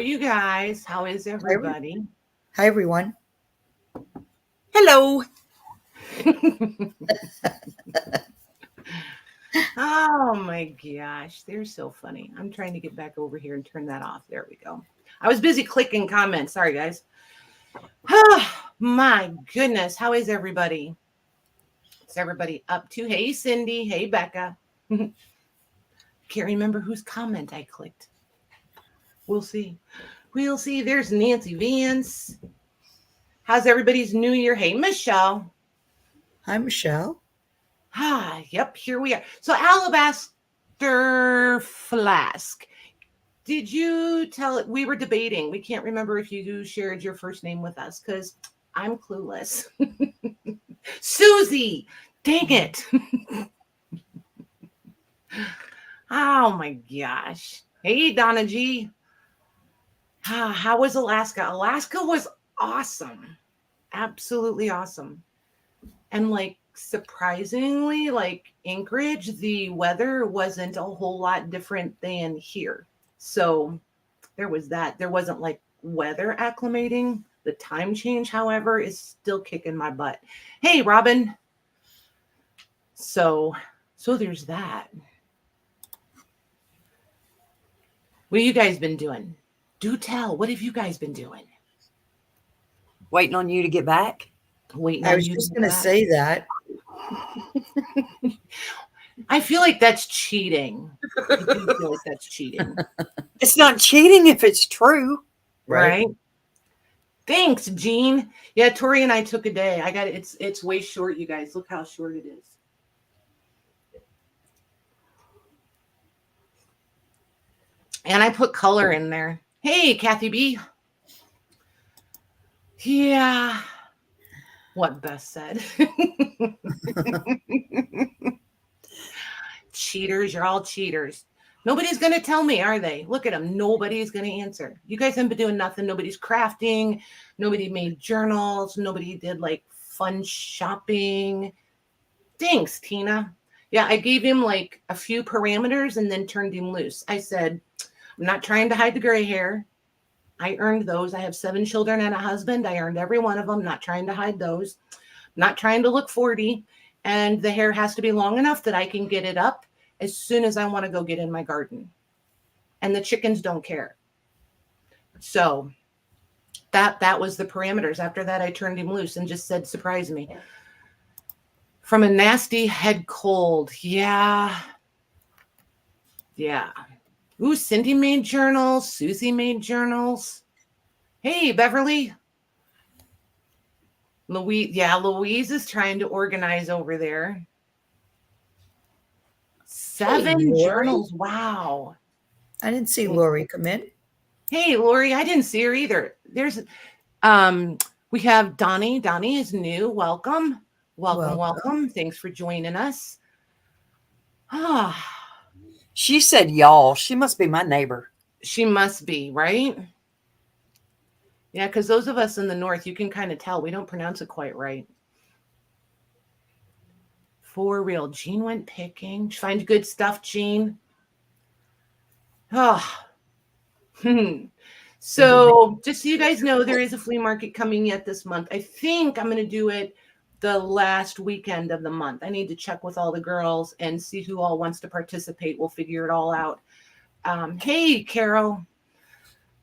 you guys? How is everybody? Hi, everyone. Hello. Oh my gosh, they're so funny. I'm trying to get back over here and turn that off. There we go. I was busy clicking comments. Sorry, guys. My goodness, how is everybody? What's everybody up to? Hey, Cindy. Hey, Becca. Can't remember whose comment I clicked. We'll see. We'll see. There's Nancy Vance. How's everybody's New Year? Hey, Michelle. Hi, Michelle. Yep, here we are. So, Alabaster Flask. Did you tell it? We were debating. We can't remember if you shared your first name with us because I'm clueless. Susie, dang it. Oh my gosh. Hey, Donna G. How was Alaska? Alaska was awesome. Absolutely awesome. And like surprisingly, like Anchorage, the weather wasn't a whole lot different than here. So there was that. There wasn't like weather acclimating. The time change, however, is still kicking my butt. Hey, Robin. So there's that. What have you guys been doing? Do tell. What have you guys been doing? Waiting on you to get back. I was just going to say that. I feel like that's cheating. I do feel like that's cheating. It's not cheating if it's true. Right? Thanks, Jean. Yeah, Tori and I took a day. I got it. It's way short, you guys. Look how short it is. And I put color in there. Hey, Kathy B. Yeah. What Beth said. Cheaters, you're all cheaters. Nobody's going to tell me, are they? Look at them. Nobody's going to answer. You guys haven't been doing nothing. Nobody's crafting. Nobody made journals. Nobody did like fun shopping. Thanks, Tina. Yeah, I gave him like a few parameters and then turned him loose. I said, I'm not trying to hide the gray hair. I earned those. I have 7 children and a husband. I earned every one of them. Not trying to hide those. Not trying to look 40. And the hair has to be long enough that I can get it up as soon as I want to go get in my garden. And the chickens don't care. So that was the parameters. After that, I turned him loose and just said, surprise me. From a nasty head cold. Yeah. Ooh, Cindy made journals. Susie made journals. Hey, Beverly. Louise is trying to organize over there. 7 journals. Wow. I didn't see Lori come in. Hey, Lori, I didn't see her either. There's we have Donnie. Donnie is new. Welcome. Thanks for joining us. She said y'all. She must be my neighbor. She must be, right? Yeah, because those of us in the north, you can kind of tell we don't pronounce it quite right. For real. Jean went picking. Find good stuff, Jean. So just so you guys know, there is a flea market coming yet this month. I think I'm going to do it the last weekend of the month. I need to check with all the girls and see who all wants to participate. We'll figure it all out. Hey, Carol.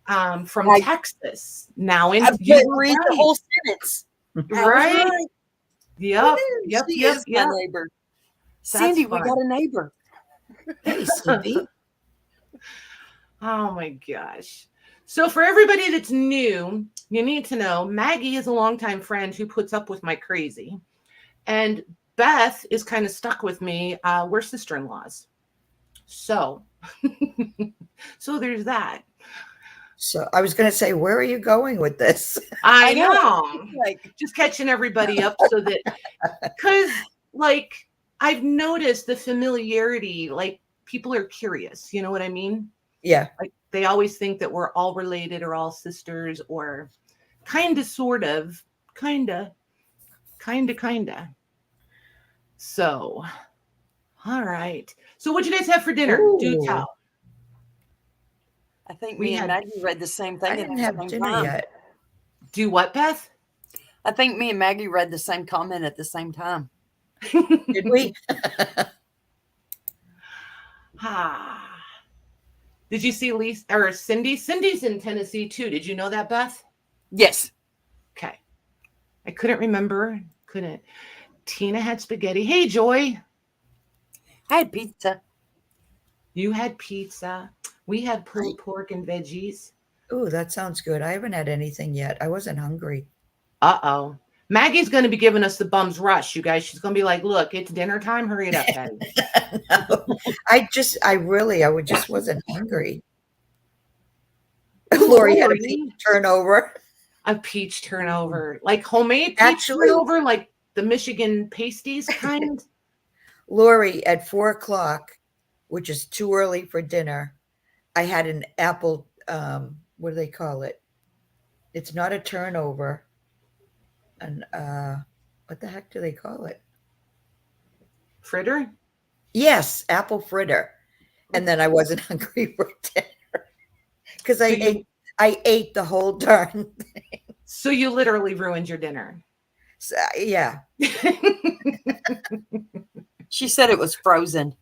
From Texas. Now in read the whole sentence. Right? Yep. She is my neighbor. Cindy, we got a neighbor. Hey, Cindy. Oh my gosh. So for everybody that's new, you need to know Maggie is a longtime friend who puts up with my crazy. And Beth is kind of stuck with me. We're sister-in-laws. So there's that. So I was going to say, where are you going with this? I know. Like just catching everybody up so that, because like I've noticed the familiarity, like people are curious. You know what I mean? Yeah. Like they always think that we're all related or all sisters or kind of, sort of, kind of. So, all right. So what'd you guys have for dinner? Ooh. Do tell. I think We me and had- Maggie read the same thing I at didn't the have same dinner time. yet. Do what, Beth? I think me and Maggie read the same comment at the same time. Did we? Ah. Did you see Lisa or Cindy? Cindy's in Tennessee too. Did you know that, Beth? Yes. Okay. I couldn't remember. Couldn't. Tina had spaghetti. Hey, Joy. I had pizza. You had pizza. We had pulled pork and veggies. Ooh, that sounds good. I haven't had anything yet. I wasn't hungry. Uh-oh. Maggie's going to be giving us the bum's rush, you guys. She's going to be like, look, it's dinner time. Hurry it up, Patty. No, I just wasn't hungry. Lori had a peach turnover. A peach turnover. Like homemade peach Actually- turnover? Like the Michigan pasties kind? Lori, at 4:00, which is too early for dinner, I had an apple, what do they call it? It's not a turnover. And what the heck do they call it? Fritter? Yes, apple fritter. And then I wasn't hungry for dinner because I ate the whole darn thing. So you literally ruined your dinner. So, yeah. She said it was frozen.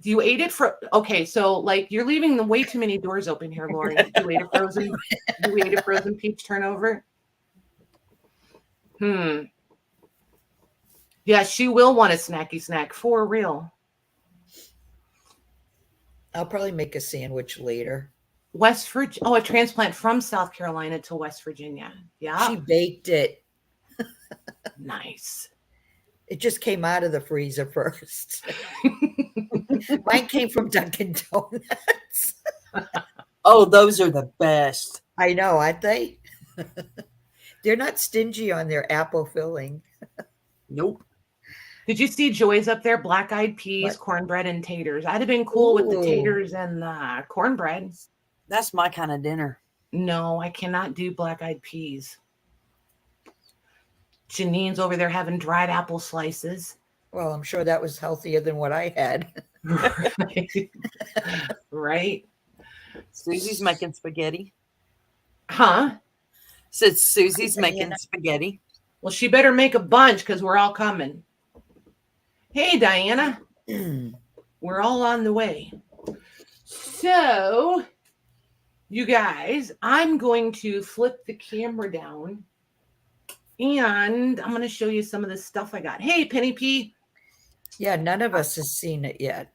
You ate it okay, so like you're leaving the way too many doors open here, Lori. You ate a frozen peach turnover? Yeah, she will want a snacky snack for real. I'll probably make a sandwich later. West Virginia. Oh, a transplant from South Carolina to West Virginia. Yeah. She baked it. Nice. It just came out of the freezer first. Mine came from Dunkin' Donuts. Oh, those are the best. I know, aren't they? They're not stingy on their apple filling. Nope. Did you see Joy's up there? Black-eyed peas, What? cornbread, and taters. I'd have been cool with the Ooh. taters and the cornbread. That's my kind of dinner. No, I cannot do black-eyed peas. Janine's over there having dried apple slices. Well, I'm sure that was healthier than what I had. Right. Right. Susie's making spaghetti. Huh? Said Susie's Hi, making Diana. spaghetti. Well, she better make a bunch because we're all coming. Hey, Diana. We're all on the way. So, you guys, I'm going to flip the camera down and I'm going to show you some of the stuff I got. Hey, Penny P. Yeah, none of us has seen it yet.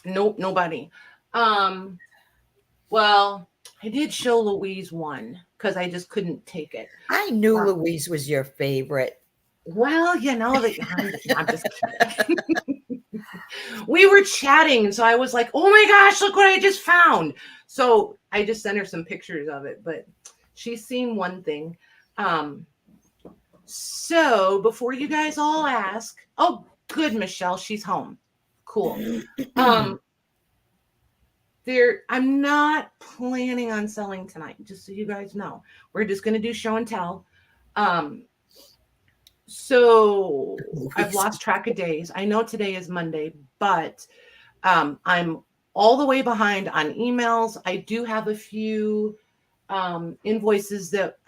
Nope, nobody. Well, I did show Louise one because I just couldn't take it. I knew Louise was your favorite. Well, you know that I'm just kidding. We were chatting, so I was like, "Oh my gosh, look what I just found!" So I just sent her some pictures of it, but she's seen one thing. So before you guys all ask, oh, good, Michelle, she's home. Cool. I'm not planning on selling tonight, just so you guys know. We're just going to do show and tell. So I've lost track of days. I know today is Monday, but I'm all the way behind on emails. I do have a few invoices that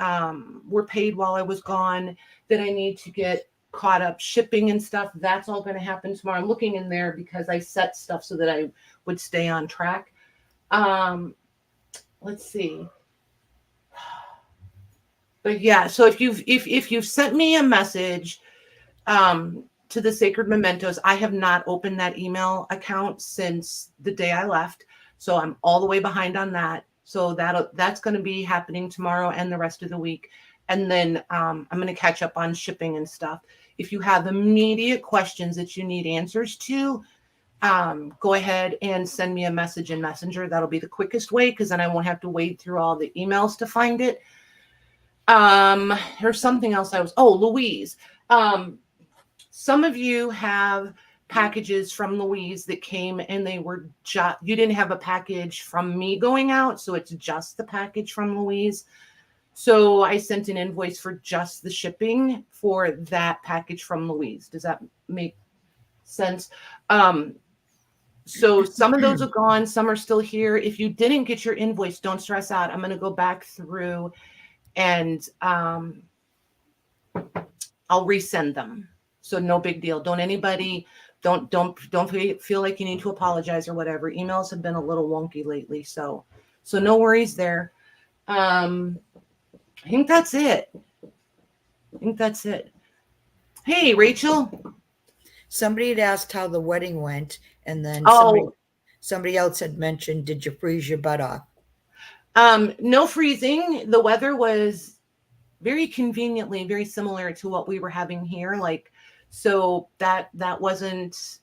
were paid while I was gone that I need to get caught up, shipping and stuff. That's all going to happen tomorrow. I'm looking in there because I set stuff so that I would stay on track. Let's see. But yeah, so if you've sent me a message to the SacredMementos, I have not opened that email account since the day I left. So I'm all the way behind on that. So that's going to be happening tomorrow and the rest of the week. And then I'm going to catch up on shipping and stuff. If you have immediate questions that you need answers to, go ahead and send me a message in Messenger. That'll be the quickest way because then I won't have to wade through all the emails to find it. There's something else Louise. Some of you have packages from Louise that came and they were you didn't have a package from me going out, so it's just the package from Louise. So I sent an invoice for just the shipping for that package from Louise. Does that make sense? So some of those are gone. Some are still here. If you didn't get your invoice, don't stress out. I'm going to go back through and I'll resend them. So no big deal. Don't feel like you need to apologize or whatever. Emails have been a little wonky lately. So no worries there. I think that's it. Hey, Rachel. Somebody had asked how the wedding went, and then somebody else had mentioned, did you freeze your butt off? No freezing. The weather was very conveniently very similar to what we were having here. Like, so that wasn't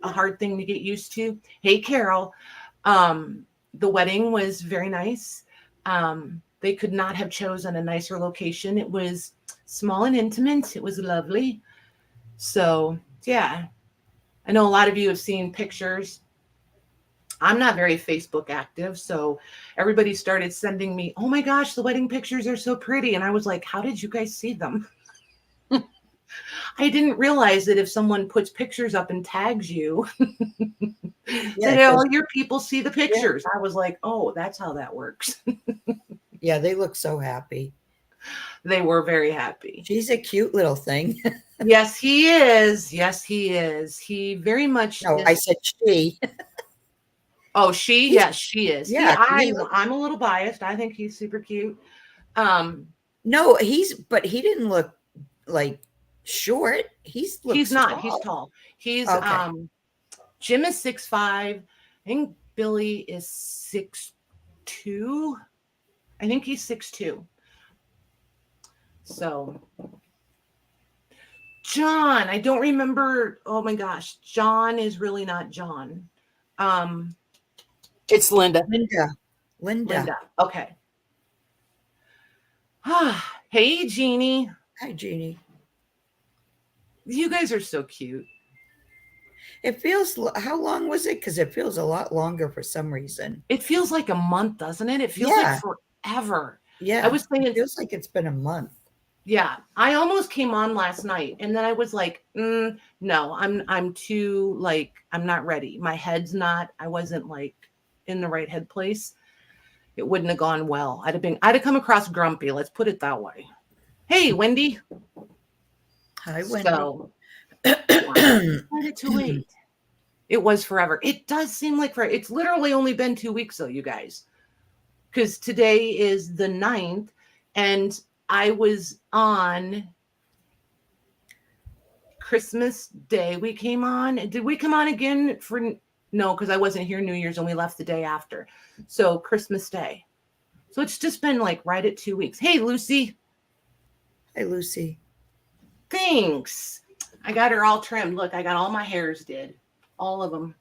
a hard thing to get used to. Hey, Carol. The wedding was very nice. They could not have chosen a nicer location. It was small and intimate. It was lovely. So yeah, I know a lot of you have seen pictures. I'm not very Facebook active, so everybody started sending me, oh my gosh, the wedding pictures are so pretty. And I was like, how did you guys see them? I didn't realize that if someone puts pictures up and tags you, that all your people see the pictures. Yeah. I was like, oh, that's how that works. Yeah, they look so happy. They were very happy. She's a cute little thing. Yes, he is. Yes, he is. He very much. No, I said she. Oh, she? Yes, she is. Yeah, I'm a little biased. I think he's super cute. No, but he didn't look like short. He's not. Tall. He's tall. He's okay. Jim is 6'5". I think Billy is 6'2". I think he's 6'2". So John, I don't remember. Oh my gosh, John is really not John. It's Linda. Linda. Okay. Hey, Jeannie. Hi, Jeannie. You guys are so cute. It feels, how long was it? Because it feels a lot longer for some reason. It feels like a month, doesn't it? It feels like forever. Yeah. I was thinking, it feels like it's been a month. Yeah. I almost came on last night and then I was like, no, I'm too, like, I'm not ready. My head's not, I wasn't like in the right head place. It wouldn't have gone well. I'd have come across grumpy. Let's put it that way. Hey, Wendy. Hi, Wendy. So, started too late. It was forever. It does seem like forever. It's literally only been 2 weeks though, you guys. Because today is the 9th and I was on Christmas Day. We came on. Did we come on again for... No, because I wasn't here New Year's and we left the day after. So Christmas Day. So it's just been like right at 2 weeks. Hey, Lucy. Hey, Lucy. Thanks. I got her all trimmed. Look, I got all my hairs did. All of them.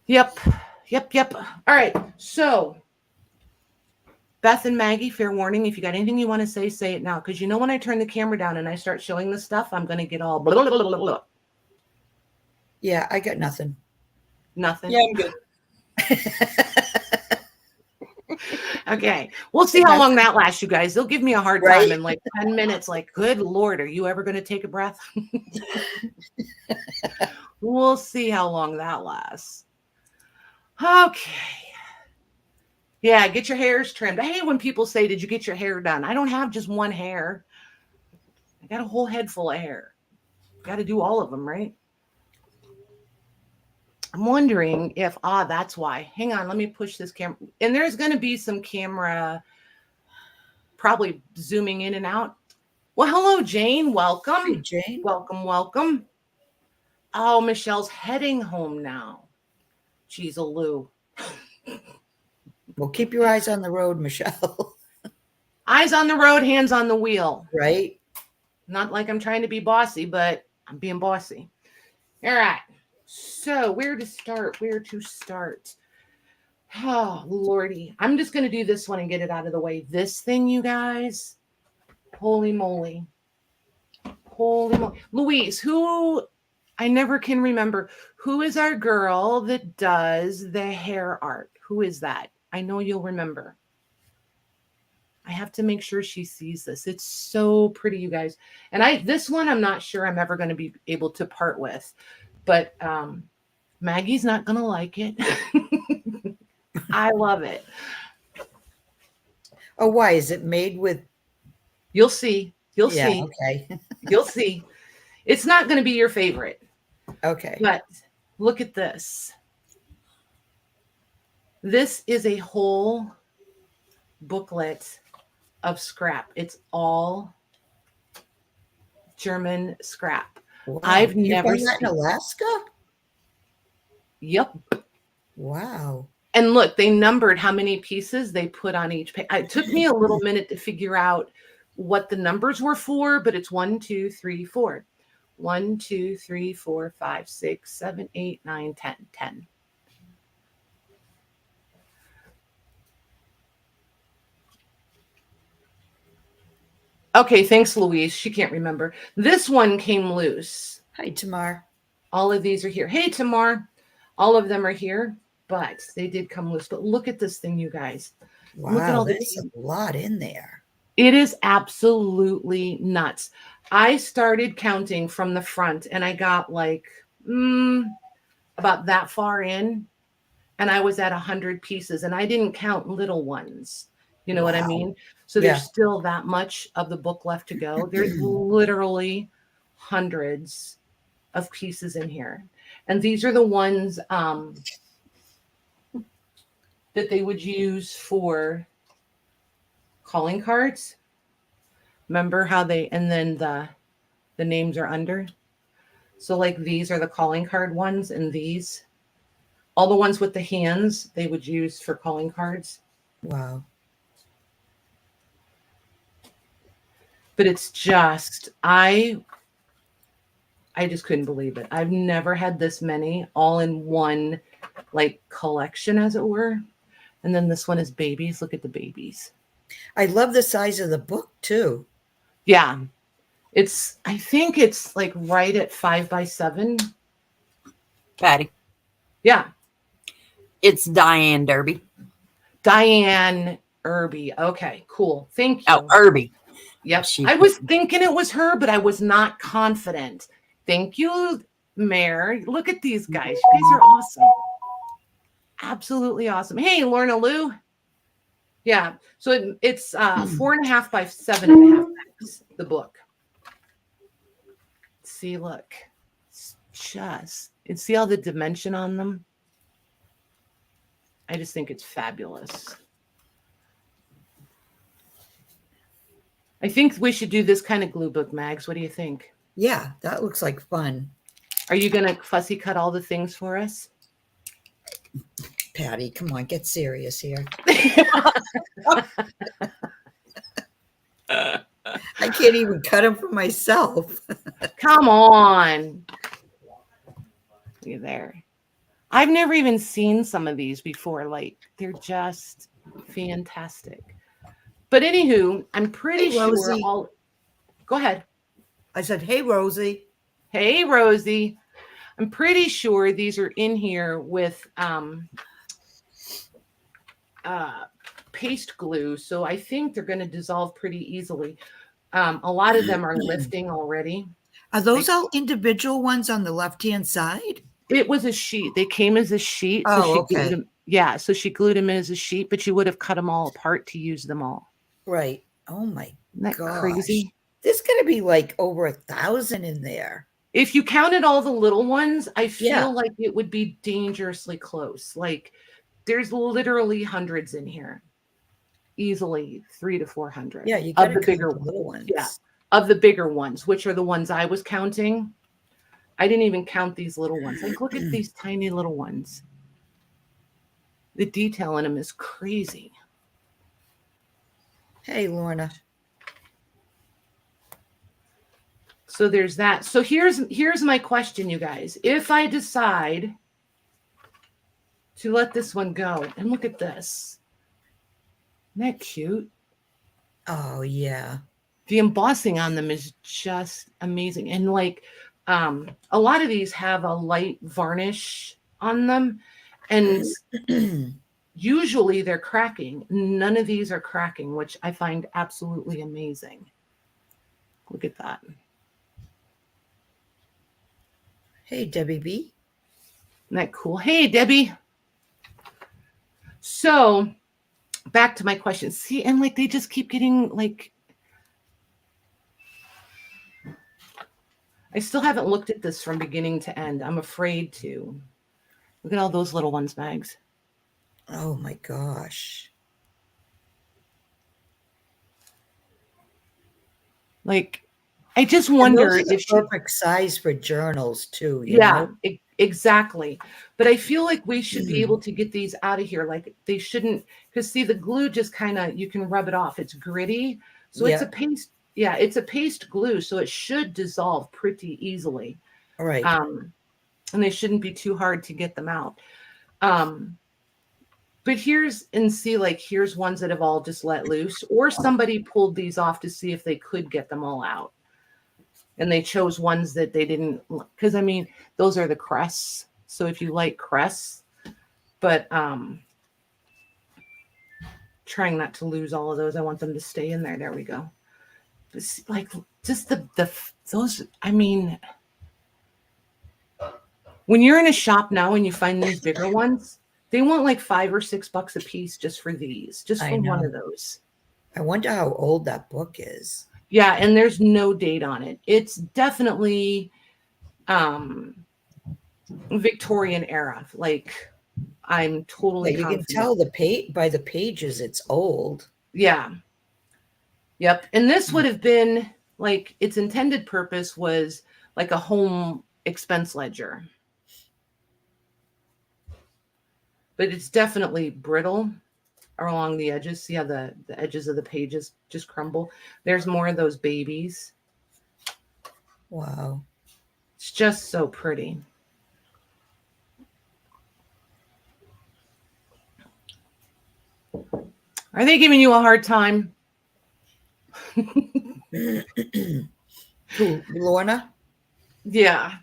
Yep. All right. So Beth and Maggie, fair warning. If you got anything you want to say it now. Because you know when I turn the camera down and I start showing the stuff, I'm going to get all blah, blah, blah, blah, blah. Yeah, I got nothing. Nothing? Yeah, I'm good. Okay. We'll see how long that lasts, you guys. They'll give me a hard time in like 10 minutes. Like, good Lord, are you ever going to take a breath? We'll see how long that lasts. Okay. Yeah, get your hairs trimmed. I hate when people say, did you get your hair done? I don't have just one hair. I got a whole head full of hair. Got to do all of them, right? I'm wondering if, that's why. Hang on, let me push this camera. And there's going to be some camera probably zooming in and out. Well, hello, Jane. Welcome. Hey, Jane. Welcome. Oh, Michelle's heading home now. She's a Lou. Well, keep your eyes on the road, Michelle. Eyes on the road, hands on the wheel. Right. Not like I'm trying to be bossy, but I'm being bossy. All right. So where to start? Oh, Lordy. I'm just going to do this one and get it out of the way. This thing, you guys. Holy moly. Louise, who I never can remember. Who is our girl that does the hair art? Who is that? I know you'll remember. I have to make sure she sees this. It's so pretty, you guys. And this one, I'm not sure I'm ever going to be able to part with, but Maggie's not going to like it. I love it. Oh, why is it made with? You'll see. You'll Yeah, see. okay. You'll see. It's not going to be your favorite. Okay. But look at this. This is a whole booklet of scrap. It's all German scrap. Wow. I've You never found that in seen. Alaska? Yep. Wow. And look, they numbered how many pieces they put on each page. It took me a little minute to figure out what the numbers were for, but it's 1, 2, 3, 4. 1, 2, 3, 4, 5, 6, 7, 8, 9, 10. 10. Okay, thanks, Louise. She can't remember. This one came loose. Hi, Tamar. All of these are here. Hey, Tamar. All of them are here, but they did come loose. But look at this thing, you guys. Wow, Look at all there's a lot in there. It is absolutely nuts. I started counting from the front, and I got like about that far in, and I was at 100 pieces, and I didn't count little ones. You know what I Wow. mean? So Yeah. there's still that much of the book left to go. There's literally hundreds of pieces in here. And these are the ones that they would use for calling cards. Remember how and then the names are under. So like these are the calling card ones, and these, all the ones with the hands, they would use for calling cards. Wow. But it's just, I just couldn't believe it. I've never had this many all in one like collection, as it were. And then this one is babies. Look at the babies. I love the size of the book too. Yeah. I think it's like right at 5 by 7. Patty. Yeah. It's Diane Derby. Diane Irby. Okay, cool. Thank you. Oh, Irby. Yep. I was thinking it was her, but I was not confident. Thank you, Mare. Look at these guys. You guys are awesome. Absolutely awesome. Hey, Lorna Lou. Yeah. So it's 4.5 by 7.5 bags, the book. See, look. It's just, and see all the dimension on them? I just think it's fabulous. I think we should do this kind of glue book, Mags. What do you think? Yeah, that looks like fun. Are you going to fussy cut all the things for us? Patty, come on, get serious here. I can't even cut them for myself. Come on. You're there. I've never even seen some of these before. Like, they're just fantastic. But anywho, I'm pretty sure all. Go ahead. I said, hey, Rosie. Hey, Rosie. I'm pretty sure these are in here with paste glue. So I think they're going to dissolve pretty easily. A lot of them are lifting already. Are those all individual ones on the left-hand side? It was a sheet. They came as a sheet. Oh, so she okay. glued them, yeah, so she glued them in as a sheet, but you would have cut them all apart to use them all. Right. Oh, my Isn't that gosh. crazy? There's going to be like over 1,000 in there. If you counted all the little ones, I feel Yeah. like it would be dangerously close. Like, there's literally hundreds in here. Easily 300 to 400. Yeah, you got to the count bigger the little ones. Yeah, of the bigger ones, which are the ones I was counting. I didn't even count these little ones. Like, look at these tiny little ones. The detail in them is crazy. Hey, Lorna. So there's that. So here's my question, you guys. If I decide to let this one go, and look at this. Isn't that cute? Oh, yeah. The embossing on them is just amazing. And like a lot of these have a light varnish on them. And usually they're cracking. None of these are cracking, which I find absolutely amazing. Look at that. Hey, Debbie B. Isn't that cool? Hey, Debbie. So back to my question. See, and like they just keep getting like, I still haven't looked at this from beginning to end. I'm afraid to. Look at all those little ones, Mags. Oh my gosh. Like, I just wonder if if perfect size for journals too. You yeah, know? exactly. But I feel like we should be able to get these out of here. Like they shouldn't, because see, the glue just kind of, you can rub it off. It's gritty. So it's a paste. Yeah, it's a paste glue. So it should dissolve pretty easily. All right. And they shouldn't be too hard to get them out. But here's ones that have all just let loose, or somebody pulled these off to see if they could get them all out. And they chose ones that they didn't, because I mean, those are the crests. So if you like crests, but trying not to lose all of those. I want them to stay in there. There we go. It's like just those, I mean, when you're in a shop now and you find these bigger ones, they want like $5 or $6 a piece just for these, just for one of those. I wonder how old that book is. Yeah, and there's no date on it. It's definitely Victorian era. Like I'm totally you confident. can tell by the pages it's old. Yeah. Yep. And this would have been like its intended purpose was like a home expense ledger. But it's definitely brittle along the edges. See how the edges of the pages just crumble? There's more of those babies. Wow. It's just so pretty. Are they giving you a hard time? Who, Lorna? Yeah.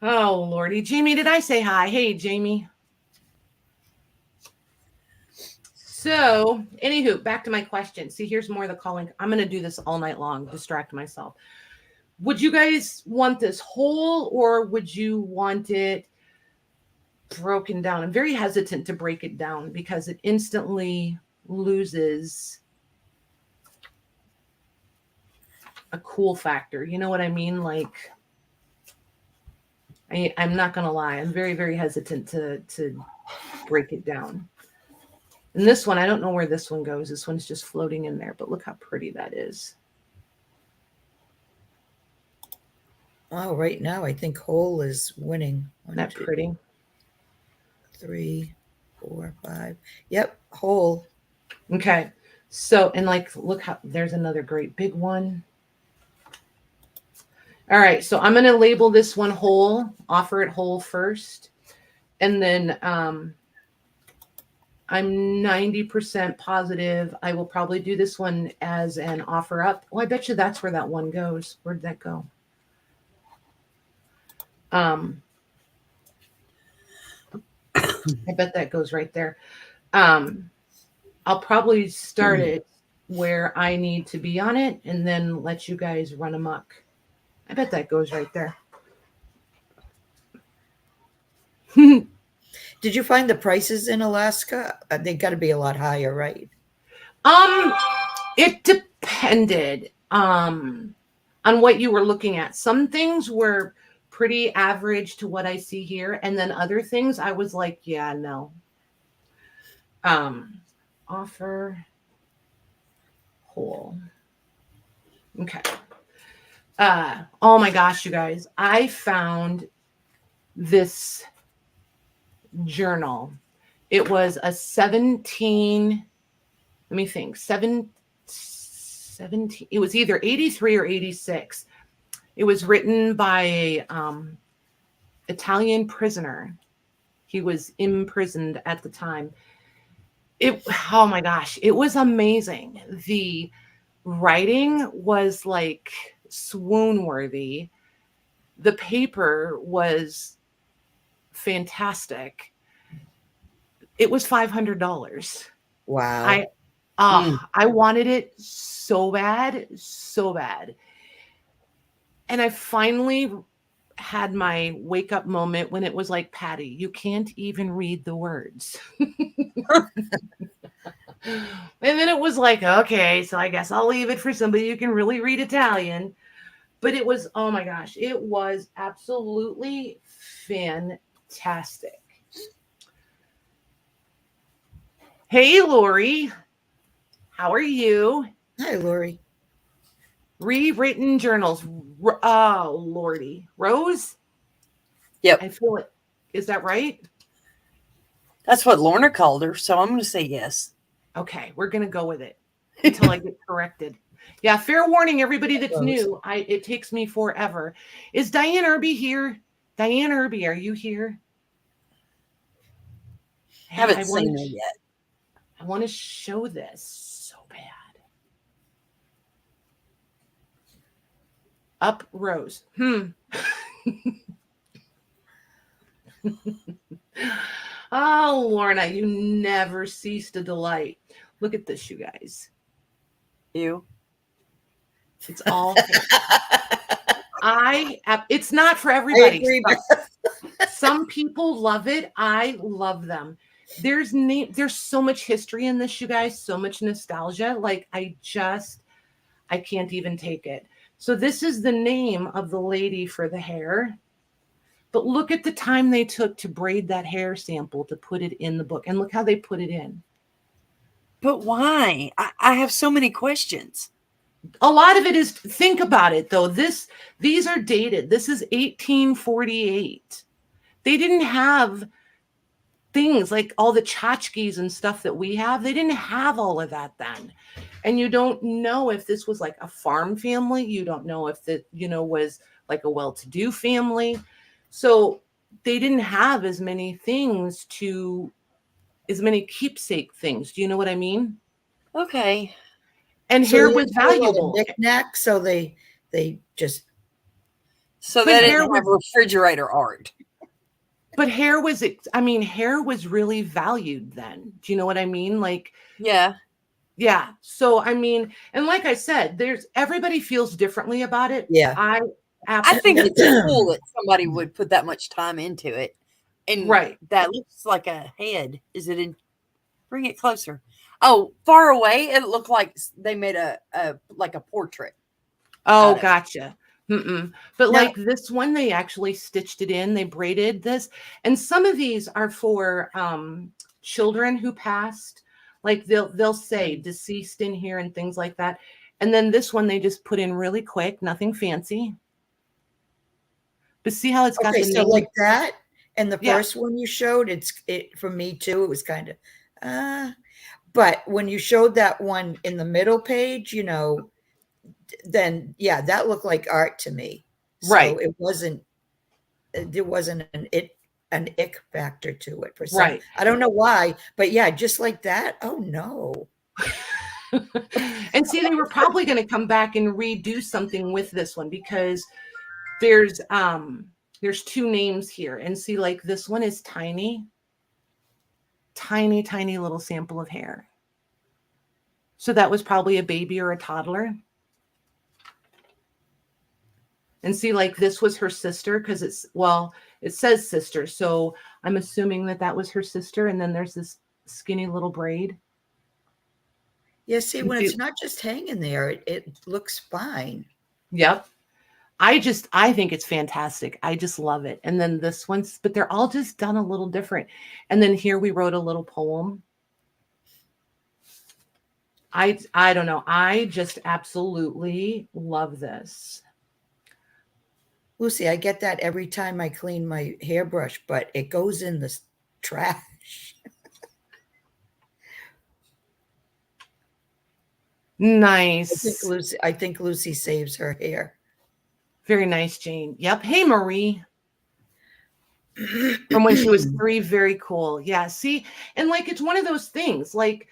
Oh, Lordy. Jamie, did I say hi? Hey, Jamie. So, anywho, back to my question. See, here's more of the calling. I'm going to do this all night long, distract myself. Would you guys want this whole, or would you want it broken down? I'm very hesitant to break it down because it instantly loses a cool factor. You know what I mean? Like, I'm not going to lie. I'm very, very hesitant to break it down. And this one, I don't know where this one goes. This one's just floating in there, but look how pretty that is. Wow, right now I think whole is winning. Isn't that pretty? 3, 4, 5. Yep, whole. Okay. So, and like, look how, there's another great big one. All right. So I'm going to label this one whole, offer it whole first. And then I'm 90% positive I will probably do this one as an offer up. Oh, I bet you that's where that one goes. Where'd that go? I bet that goes right there. I'll probably start it where I need to be on it and then let you guys run amok. I bet that goes right there. Did you find the prices in Alaska? They got to be a lot higher, right? It depended on what you were looking at. Some things were pretty average to what I see here, and then other things I was like, yeah, no. Offer whole. Okay. Oh my gosh, you guys, I found this journal. It was a 17, let me think, 17, it was either 83 or 86. It was written by a Italian prisoner. He was imprisoned at the time. Oh my gosh, it was amazing. The writing was like swoon worthy. The paper was fantastic. It was $500. Wow. I wanted it so bad, so bad. And I finally had my wake up moment when it was like, Patty, you can't even read the words. And then it was like, okay, so I guess I'll leave it for somebody who can really read Italian. But it was, oh my gosh, it was absolutely fantastic. Hey, Lori. How are you? Hi, Lori. Rewritten journals. Oh, Lordy. Rose? Yep. I feel it. Is that right? That's what Lorna called her. So I'm going to say yes. Okay, we're going to go with it until I get corrected. Yeah, fair warning, everybody that's Rose. new. It takes me forever. Is Diane Irby here? Diane Irby, are you here? Haven't seen her yet. I want to show this so bad. Up, Rose. Oh, Lorna, you never cease to delight. Look at this, you guys. You. It's all it's not for everybody. I agree. Some people love it. I love them. There's so much history in this, you guys, so much nostalgia. Like I can't even take it. So this is the name of the lady for the hair. But look at the time they took to braid that hair sample to put it in the book. And look how they put it in. But why? I have so many questions. A lot of it is, think about it though. These are dated. This is 1848. They didn't have things like all the tchotchkes and stuff that we have. They didn't have all of that then. And you don't know if this was like a farm family. You don't know if it, was like a well-to-do family. So they didn't have as many keepsake things. Do you know what I mean? Okay. And So hair they was didn't have a lot of valuable. knick-knack, so they just. So But they hair didn't have refrigerator art. But hair was really valued then. Do you know what I mean? Like, Yeah. yeah. So, and like I said, everybody feels differently about it. Yeah. I think it's cool that somebody would put that much time into it. And right. That looks like a head. Is it in? Bring it closer. Oh, far away. It looked like they made a portrait. Oh, gotcha. But like this one, they actually stitched it in. They braided this. And some of these are for children who passed. Like they'll say deceased in here and things like that. And then this one, they just put in really quick, nothing fancy. But see how it's got the name? Like that. And the first one you showed, it for me too, it was kind of, but when you showed that one in the middle page, then that looked like art to me. Right. So there wasn't an ick factor to it for some. Right. I don't know why, but just like that. Oh no. And see, they were probably going to come back and redo something with this one because there's two names here. And see, like this one is tiny little sample of hair. So that was probably a baby or a toddler. And see, like this was her sister because it says sister. So I'm assuming that was her sister. And then there's this skinny little braid. Yeah, see, when it's not just hanging there, it looks fine. Yep. I think it's fantastic. I just love it. And then this one's, but they're all just done a little different. And then here we wrote a little poem. I don't know. I just absolutely love this. Lucy, I get that every time I clean my hairbrush, but it goes in the trash. Nice. I think Lucy saves her hair. Very nice, Jane. Yep. Hey, Marie. From when she was 3, very cool. Yeah. See, and like it's one of those things. Like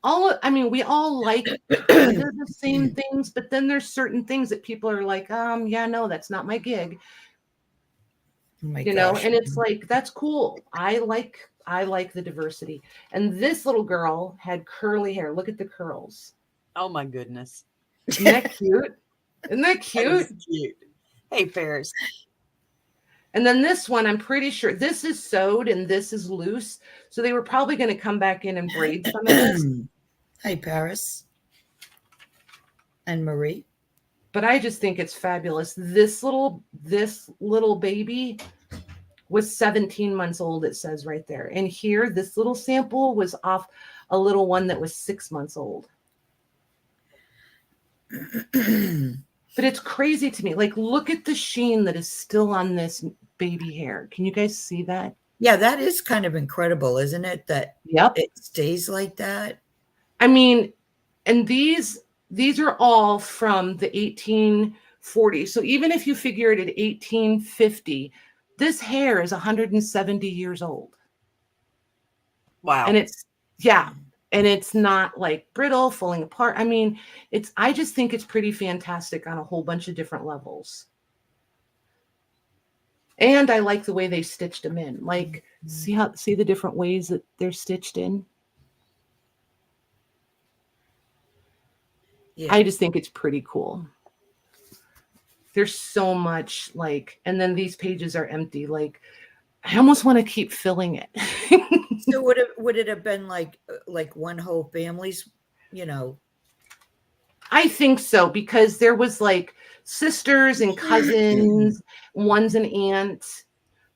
we all like the same things, but then there's certain things that people are like, no, that's not my gig. Oh my gosh. And it's like that's cool. I like I like the diversity. And this little girl had curly hair. Look at the curls. Oh my goodness. Isn't that cute? Isn't that That cute? is cute. Hey, Paris. And then this one, I'm pretty sure this is sewed and this is loose. So they were probably going to come back in and braid some of this. Hi, Paris. And Marie. But I just think it's fabulous. This little baby was 17 months old, it says right there. And here, this little sample was off a little one that was 6 months old. But it's crazy to me. Like, look at the sheen that is still on this baby hair. Can you guys see that? Yeah, that is kind of incredible, isn't it? That Yep. it stays like that. I mean, and these are all from the 1840s. So even if you figure it at 1850, this hair is 170 years old. Wow. And it's not like brittle, falling apart. I mean, I just think it's pretty fantastic on a whole bunch of different levels. And I like the way they stitched them in. Like, see the different ways that they're stitched in? Yeah. I just think it's pretty cool. There's so much, like, and then these pages are empty. Like, I almost want to keep filling it. So would it have been like one whole family's, you know? I think so, because there was like sisters and cousins, one's an aunt.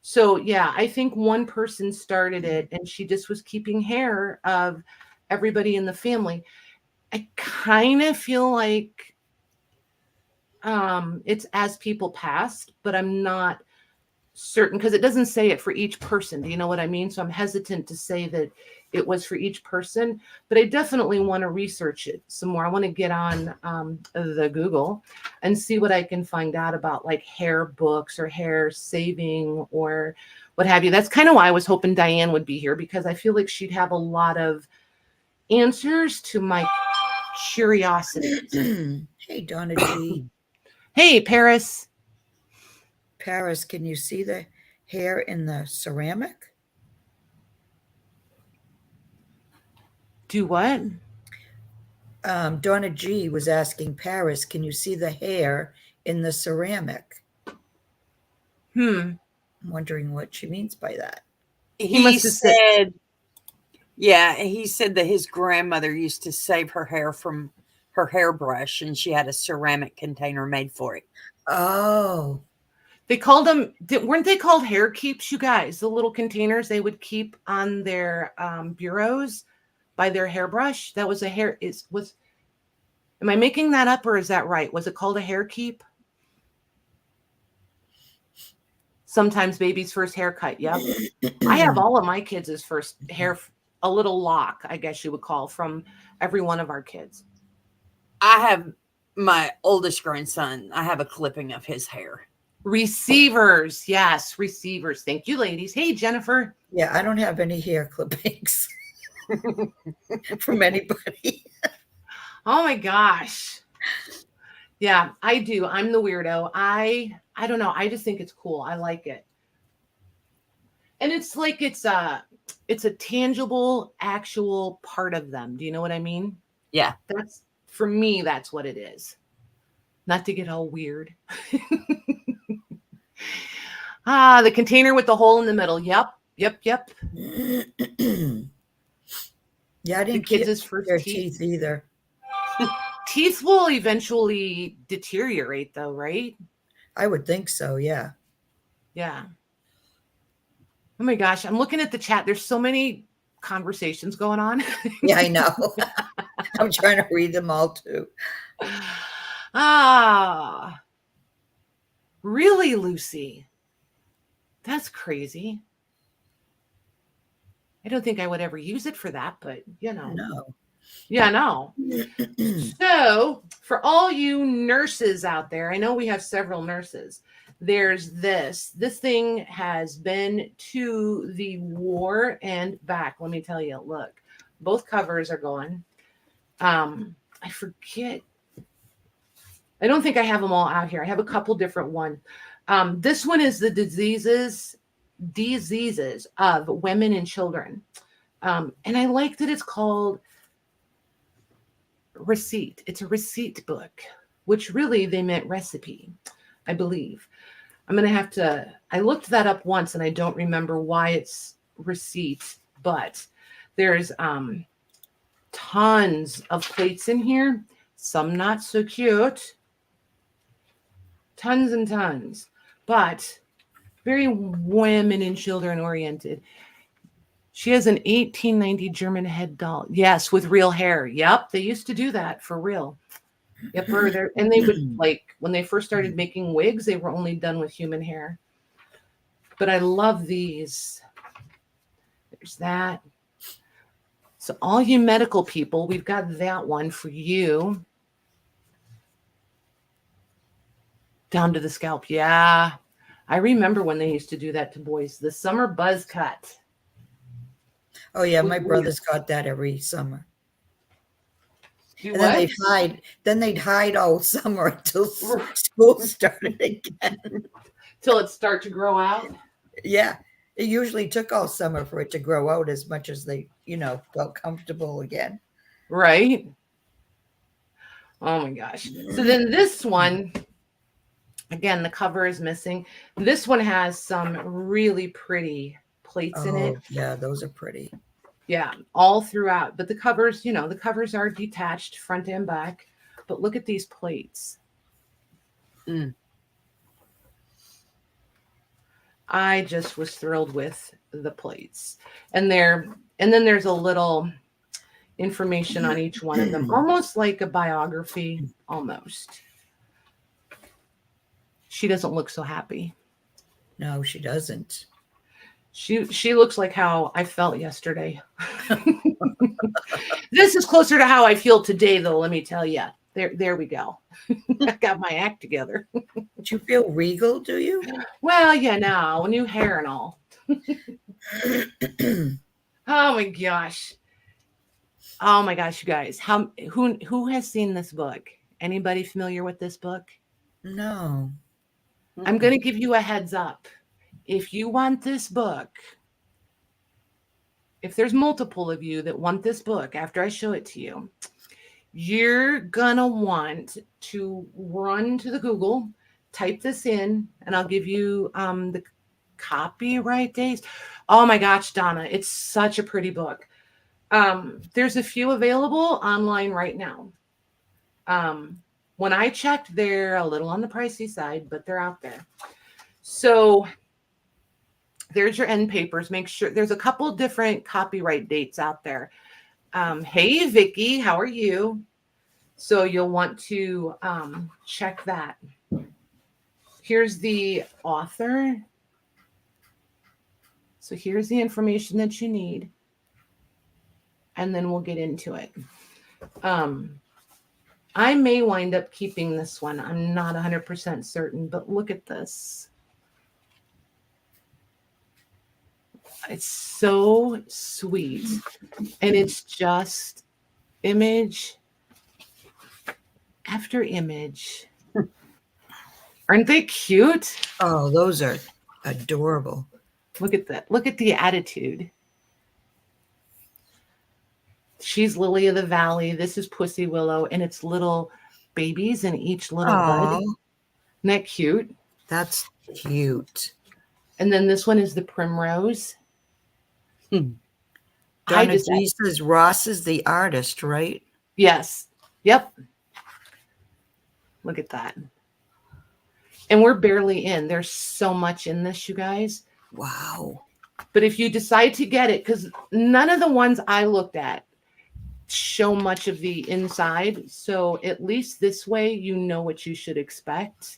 So yeah, I think one person started it and she just was keeping hair of everybody in the family. I kind of feel like it's as people passed, but I'm not certain because it doesn't say it for each person. Do you know what I mean? So I'm hesitant to say that it was for each person, but I definitely want to research it some more. I want to get on the Google and see what I can find out about like hair books or hair saving or what have you. That's kind of why I was hoping Diane would be here, because I feel like she'd have a lot of answers to my curiosity. Hey, Donna G. Hey, Paris. Paris, can you see the hair in the ceramic? Do what? Donna G was asking Paris, can you see the hair in the ceramic? I'm wondering what she means by that. He said, yeah, he said that his grandmother used to save her hair from her hairbrush and she had a ceramic container made for it. Oh. They called them, weren't they called hair keeps, you guys? The little containers they would keep on their bureaus by their hairbrush. That was a hair, am I making that up or is that right? Was it called a hair keep? Sometimes baby's first haircut. Yep. I have all of my kids' first hair, a little lock, I guess you would call, from every one of our kids. I have my oldest grandson. I have a clipping of his hair. Receivers. Yes, receivers. Thank you, ladies. Hey, Jennifer. Yeah, I don't have any hair clippings from anybody. Oh my gosh. Yeah, I do. I'm the weirdo. I don't know. I just think it's cool. I like it. And it's like it's a tangible, actual part of them. Do you know what I mean? Yeah. That's, for me, that's what it is. Not to get all weird. The container with the hole in the middle. Yep. Yeah, I didn't get kids' first their teeth either. Teeth will eventually deteriorate, though, right? I would think so. Yeah. Yeah. Oh my gosh, I'm looking at the chat. There's so many conversations going on. Yeah, I know. I'm trying to read them all too. Really, Lucy? That's crazy. I don't think I would ever use it for that, but you know. No. Yeah, no. So for all you nurses out there, I know we have several nurses. There's this. This thing has been to the war and back. Let me tell you, look, both covers are gone. I forget. I don't think I have them all out here. I have a couple different ones. This one is the diseases diseases of women and children. And I like that it's called Receipt. It's a receipt book, which really they meant recipe, I believe. I'm going to have to, I looked that up once and I don't remember why it's receipt, but there's tons of plates in here. Some not so cute. Tons and tons, but very women and children oriented. She has an 1890 German head doll. Yes, with real hair. Yep, they used to do that for real. Yep, and they would, like, when they first started making wigs, they were only done with human hair. But I love these. There's that. So all you medical people, we've got that one for you. Down to the scalp. Yeah. I remember when they used to do that to boys. The summer buzz cut. Oh yeah, my brothers got that every summer. And then they'd hide all summer until school started again. Till it start to grow out. Yeah. It usually took all summer for it to grow out as much as they, felt comfortable again. Right. Oh my gosh. So then this one, again, the cover is missing. This one has some really pretty plates in it. Yeah, those are pretty. Yeah, all throughout. But the covers, the covers are detached front and back. But look at these plates. I just was thrilled with the plates. And then there's a little information on each one of them, almost like a biography, almost. She doesn't look so happy. No, she doesn't. She looks like how I felt yesterday. This is closer to how I feel today, though, let me tell you. There we go. I got my act together. Do you feel regal, do you? Well, yeah, now, new hair and all. Oh my gosh. Oh my gosh, you guys. Who has seen this book? Anybody familiar with this book? No. I'm going to give you a heads up. If you want this book, if there's multiple of you that want this book after I show it to you, you're going to want to run to the Google, type this in, and I'll give you the copyright days. Oh my gosh, Donna, it's such a pretty book. There's a few available online right now. When I checked, they're a little on the pricey side, but they're out there. So there's your end papers. Make sure there's a couple different copyright dates out there. Hey, Vicky, how are you? So you'll want to check that. Here's the author. So here's the information that you need. And then we'll get into it. I may wind up keeping this one. I'm not 100% certain, but look at this. It's so sweet. And it's just image after image. Aren't they cute? Oh, those are adorable. Look at that. Look at the attitude. She's Lily of the Valley. This is Pussy Willow, and it's little babies in each little bud. Isn't that cute? That's cute. And then this one is the Primrose. Donna G says Ross is the artist, right? Yes. Yep. Look at that. And we're barely in. There's so much in this, you guys. Wow. But if you decide to get it, because none of the ones I looked at show much of the inside. So at least this way, you know what you should expect.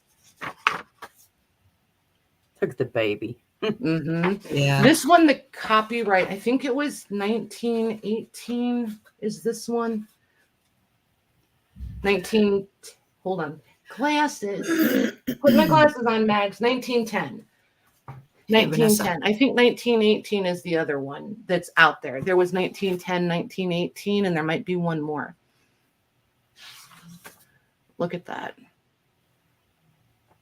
Look at the baby. Yeah. This one, the copyright, I think it was 1918 is this one. Hold on. Glasses. Put my glasses on, Mags. 1910. 1910. I think 1918 is the other one that's out there. There was 1910, 1918, and there might be one more. Look at that.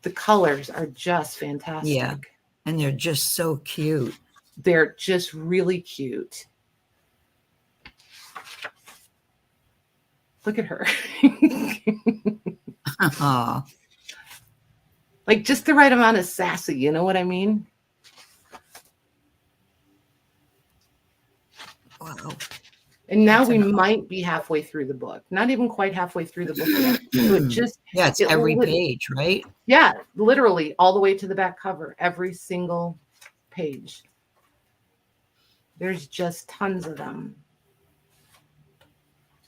The colors are just fantastic. Yeah. And they're just so cute. They're just really cute. Look at her. Aw. Like just the right amount of sassy, you know what I mean? Wow. And now That's we enough. might be halfway through the book. Not even quite halfway through the book yet. So it just, Yeah, it's it every lit- page, right? yeah, literally all the way to the back cover, every single page. There's just tons of them.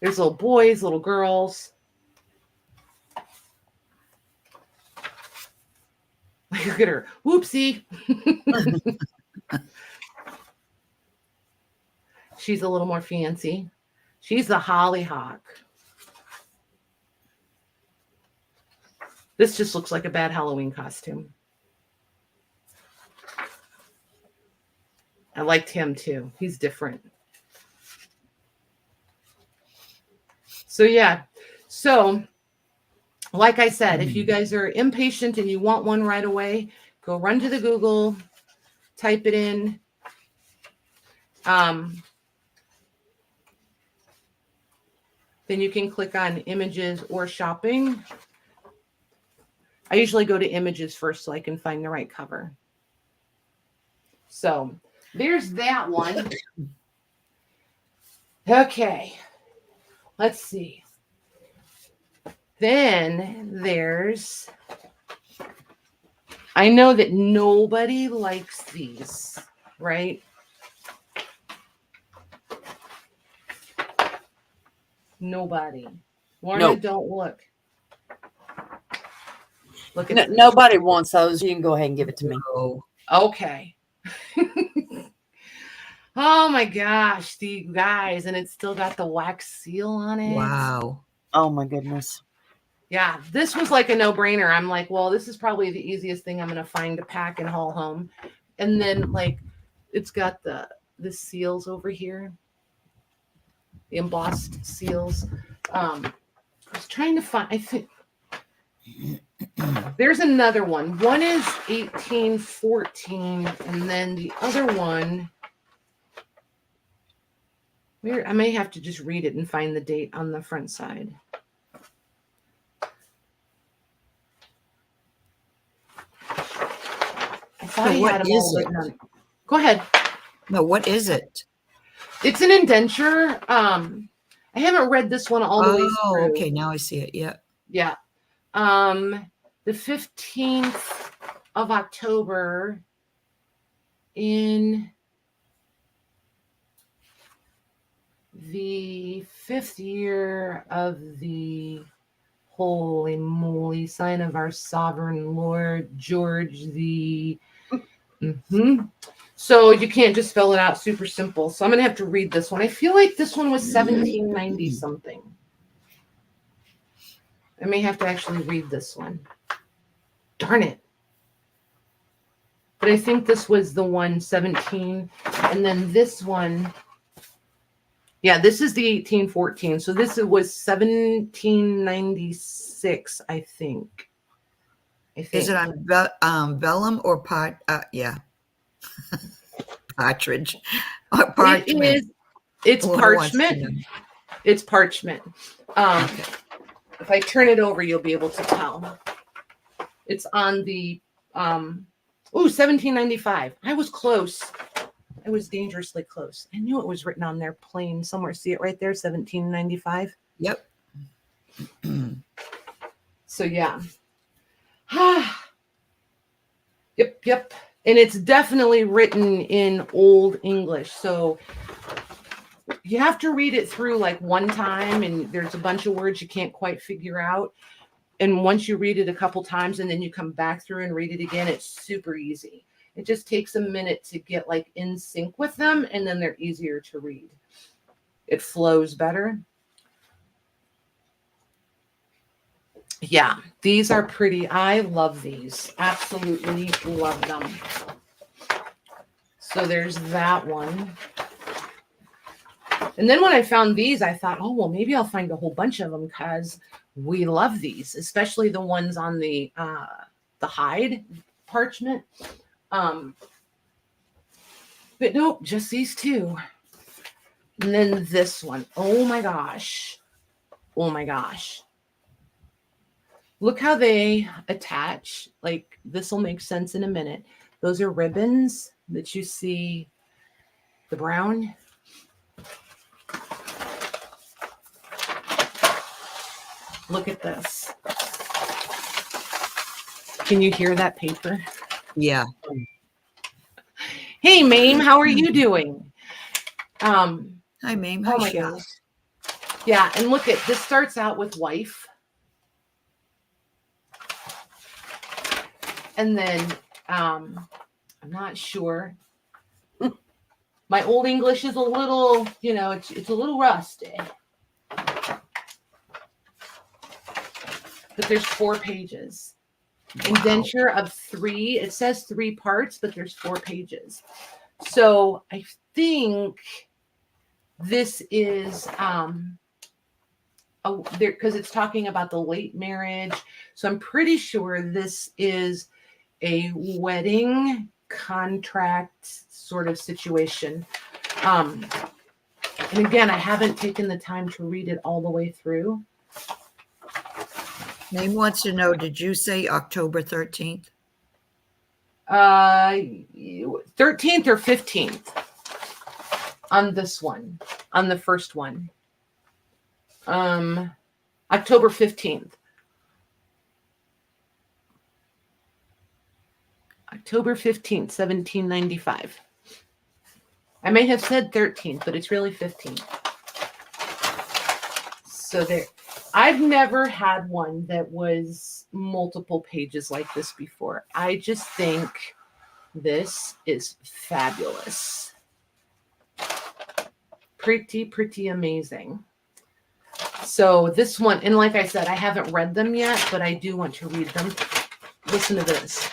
There's little boys, little girls. Look at her. Whoopsie. She's a little more fancy. She's the hollyhock. This just looks like a bad Halloween costume. I liked him too. He's different. So yeah. So like I said, if you guys are impatient and you want one right away, go run to the Google, type it in. Then you can click on images or shopping. I usually go to images first so I can find the right cover. So there's that one. Okay. Let's see. Then there's, I know that nobody likes these, right? Nobody. Lorna, Nope. don't look. Look at Nobody wants those. You can go ahead and give it to me. Oh, Okay. Oh my gosh, the guys, and it's still got the wax seal on it. wow. Oh my goodness. Yeah, this was like a no-brainer. I'm like, well, this is probably the easiest thing I'm gonna find to pack and haul home. And then like it's got the seals over here, the embossed seals. I was trying to find, I think there's another one. One is 1814, and then the other one, I may have to just read it and find the date on the front side. I thought So I what had them all is it? written on. Go ahead. No, what is it? It's an indenture. I haven't read this one all the way Oh, through. okay. Now I see it. Yeah. Yeah. The 15th of October in the 5th year of the holy moly sign of our sovereign Lord George the. So you can't just spell it out super simple. So I'm going to have to read this one. I feel like this one was 1790 something. I may have to actually read this one. Darn it. But I think this was the one 17. And then this one. Yeah, this is the 1814. So this was 1796, I think. Is it on vellum or part? Yeah. Partridge. Parchment. It is. It's parchment. It's parchment. If I turn it over, you'll be able to tell. It's on the 1795. I was close. I was dangerously close. I knew it was written on there plain somewhere. See it right there, 1795. Yep. So yeah. Yep. And it's definitely written in Old English. So you have to read it through like one time, and there's a bunch of words you can't quite figure out. And once you read it a couple times and then you come back through and read it again, it's super easy. It just takes a minute to get like in sync with them, and then they're easier to read. It flows better. Yeah, these are pretty. I love these. Absolutely love them. So there's that one. And then when I found these, I thought, oh, well, maybe I'll find a whole bunch of them because we love these, especially the ones on the hide parchment. But nope, just these two. And then this one. Oh my gosh. Oh my gosh. Look how they attach. Like, this will make sense in a minute. Those are ribbons that you see, the brown. Look at this. Can you hear that paper? Yeah. Hey, Mame, how are you doing? Hi, Mame. Hi, Oh my Sheila. gosh. Yeah, and look at this, starts out with wife. And then I'm not sure. My old English is a little, it's a little rusty. But there's 4 pages. Indenture of 3. It says 3 parts, but there's 4 pages. So I think this is because it's talking about the late marriage. So I'm pretty sure this is a wedding contract sort of situation. And again, I haven't taken the time to read it all the way through. Mame wants to know, did you say October 13th? 13th or 15th on this one, on the first one. October 15th. October 15th, 1795. I may have said 13th, but it's really 15th. So there. I've never had one that was multiple pages like this before. I just think this is fabulous. Pretty amazing. So this one, and like I said, I haven't read them yet, but I do want to read them. Listen to this.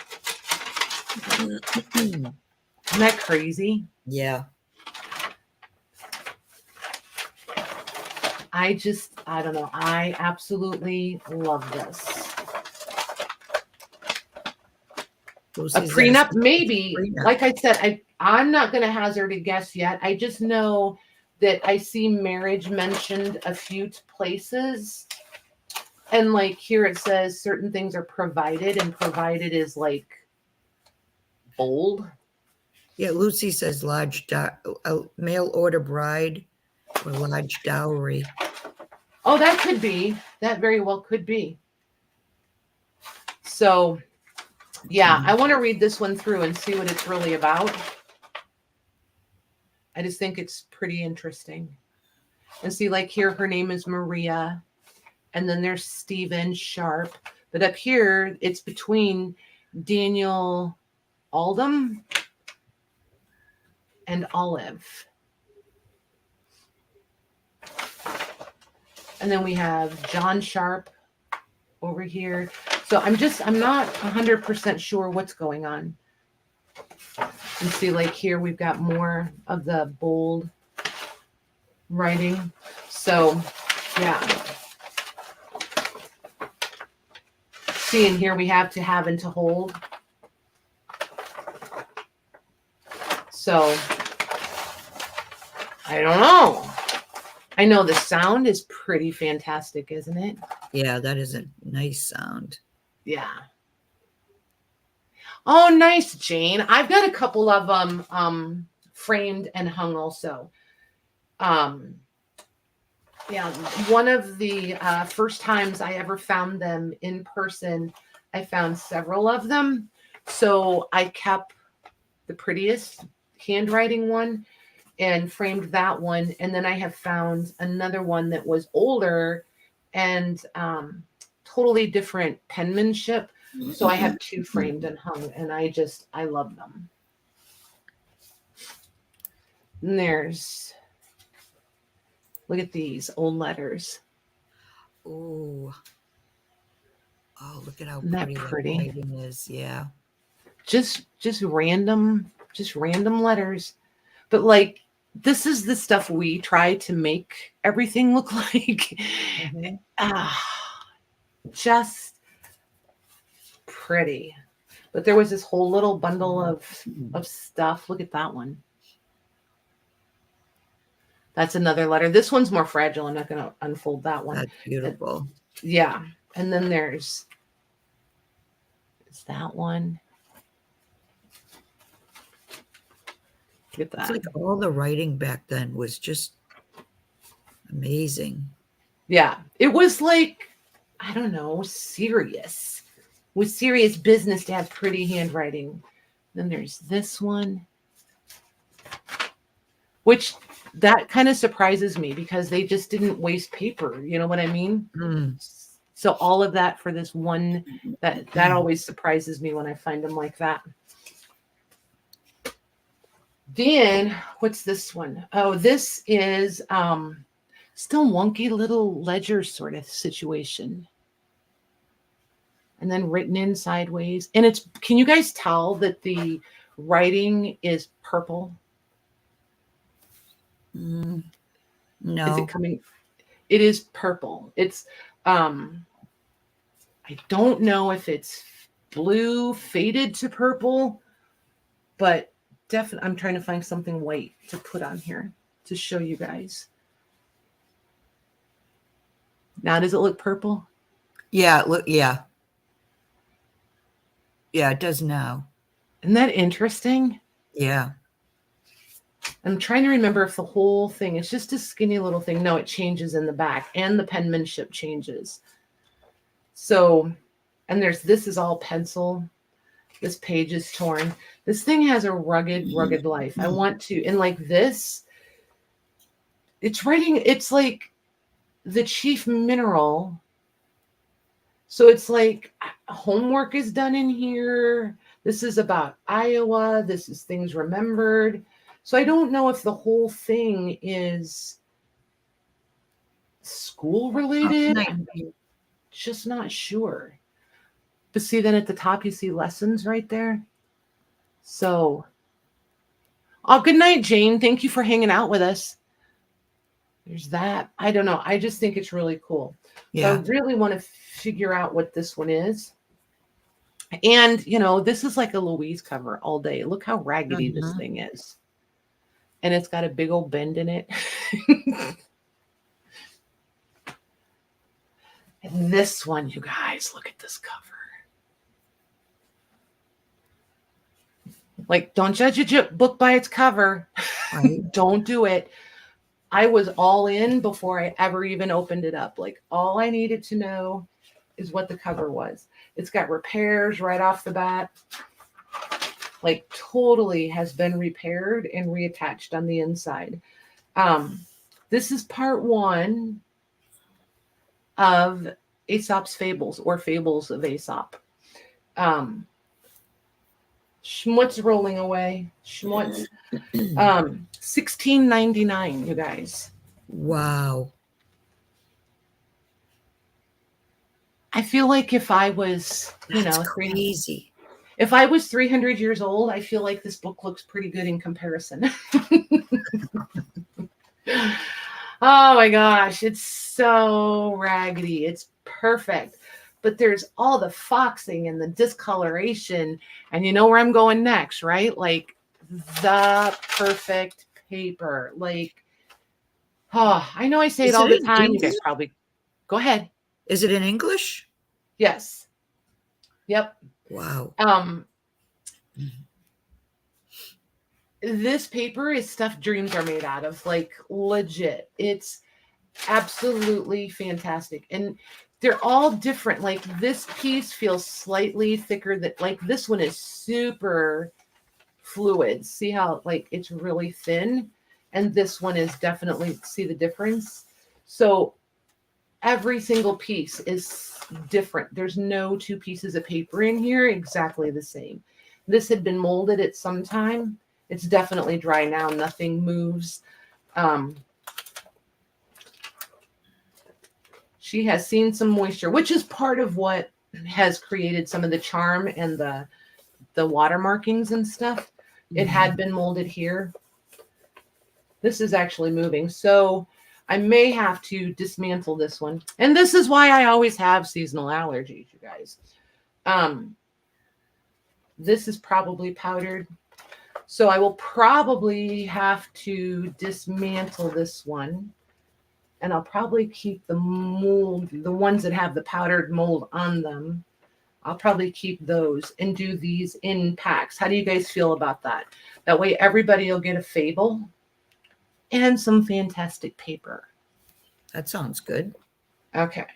Isn't that crazy? Yeah. I don't know. I absolutely love this. A prenup, maybe. Prenup. Like I said, I'm not going to hazard a guess yet. I just know that I see marriage mentioned a few places. And like here it says certain things are provided, and provided is like bold. Yeah, Lucy says large mail order bride or large dowry. Oh, that could be. That very well could be. So, yeah, I want to read this one through and see what it's really about. I just think it's pretty interesting. And see, like here, her name is Maria. And then there's Stephen Sharp. But up here, it's between Daniel Aldham and Olive. And then we have John Sharp over here. So I'm not 100% sure what's going on. And see, like here, we've got more of the bold writing. So, yeah. See, and here we have to have and to hold. So, I don't know. I know the sound is pretty fantastic, isn't it? Yeah, that is a nice sound. Yeah. Oh, nice, Jane. I've got a couple of them framed and hung also. Yeah, one of the first times I ever found them in person, I found several of them. So I kept the prettiest handwriting one and framed that one. And then I have found another one that was older and totally different penmanship. So I have 2 framed and hung, and I love them. And look at these old letters. Oh, look at how Isn't that pretty that writing is. Yeah. Just random letters. But like, this is the stuff we try to make everything look like. Just pretty. But there was this whole little bundle of stuff. Look at that one. That's another letter. This one's more fragile. I'm not going to unfold that one. That's beautiful. Yeah. And then there's that one. Look at that. It's like all the writing back then was just amazing. Yeah. It was like, I don't know, serious. It was serious business to have pretty handwriting. Then there's this one, which that kind of surprises me because they just didn't waste paper. You know what I mean? So all of that for this one, that always surprises me when I find them like that. Then what's this one? Oh, this is still wonky little ledger sort of situation. And then written in sideways. And it's, can you guys tell that the writing is purple? No. Is it coming? It is purple. It's I don't know if it's blue faded to purple, but definitely I'm trying to find something white to put on here to show you guys. Now does it look purple? Yeah, look, yeah. Yeah, it does now. Isn't that interesting? Yeah. I'm trying to remember if the whole thing is just a skinny little thing. No, it changes in the back and the penmanship changes. So, and this is all pencil. This page is torn. This thing has a rugged life. I want to, and like this, it's writing, it's like the chief mineral. So it's like homework is done in here. This is about Iowa. This is things remembered. So I don't know if the whole thing is school related. I'm just not sure. But see, then at the top, you see lessons right there. So, oh, good night, Jane. Thank you for hanging out with us. There's that. I don't know. I just think it's really cool. Yeah. So I really want to figure out what this one is. And, you know, this is like a Louise cover all day. Look how raggedy this thing is. And it's got a big old bend in it. And this one, you guys, look at this cover. Like, don't judge a book by its cover. Right. Don't do it. I was all in before I ever even opened it up. Like, all I needed to know is what the cover was. It's got repairs right off the bat. Like, totally has been repaired and reattached on the inside. This is part 1 of Aesop's Fables, or Fables of Aesop. Schmutz rolling away. Schmutz. $16.99, you guys. Wow. I feel like if I was, That's crazy. If I was 300 years old, I feel like this book looks pretty good in comparison. Oh my gosh, it's so raggedy. It's perfect. But there's all the foxing and the discoloration. And you know where I'm going next, right? Like the perfect paper. Like, oh, I know I say it all the time. You guys probably go ahead. Is it in English? Yes. Yep. Wow. This paper is stuff dreams are made out of, like legit. It's absolutely fantastic. And they're all different. Like this piece feels slightly thicker than, like this one is super fluid. See how like it's really thin. And this one is definitely, see the difference? So every single piece is different. There's no 2 pieces of paper in here exactly the same. This had been molded at some time. It's definitely dry now. Nothing moves. She has seen some moisture, which is part of what has created some of the charm and the water markings and stuff. It had been molded here. This is actually moving. So I may have to dismantle this one. And this is why I always have seasonal allergies, you guys. This is probably powdered. So I will probably have to dismantle this one. And I'll probably keep the mold, the ones that have the powdered mold on them. I'll probably keep those and do these in packs. How do you guys feel about that? That way everybody will get a fable and some fantastic paper. That sounds good. Okay.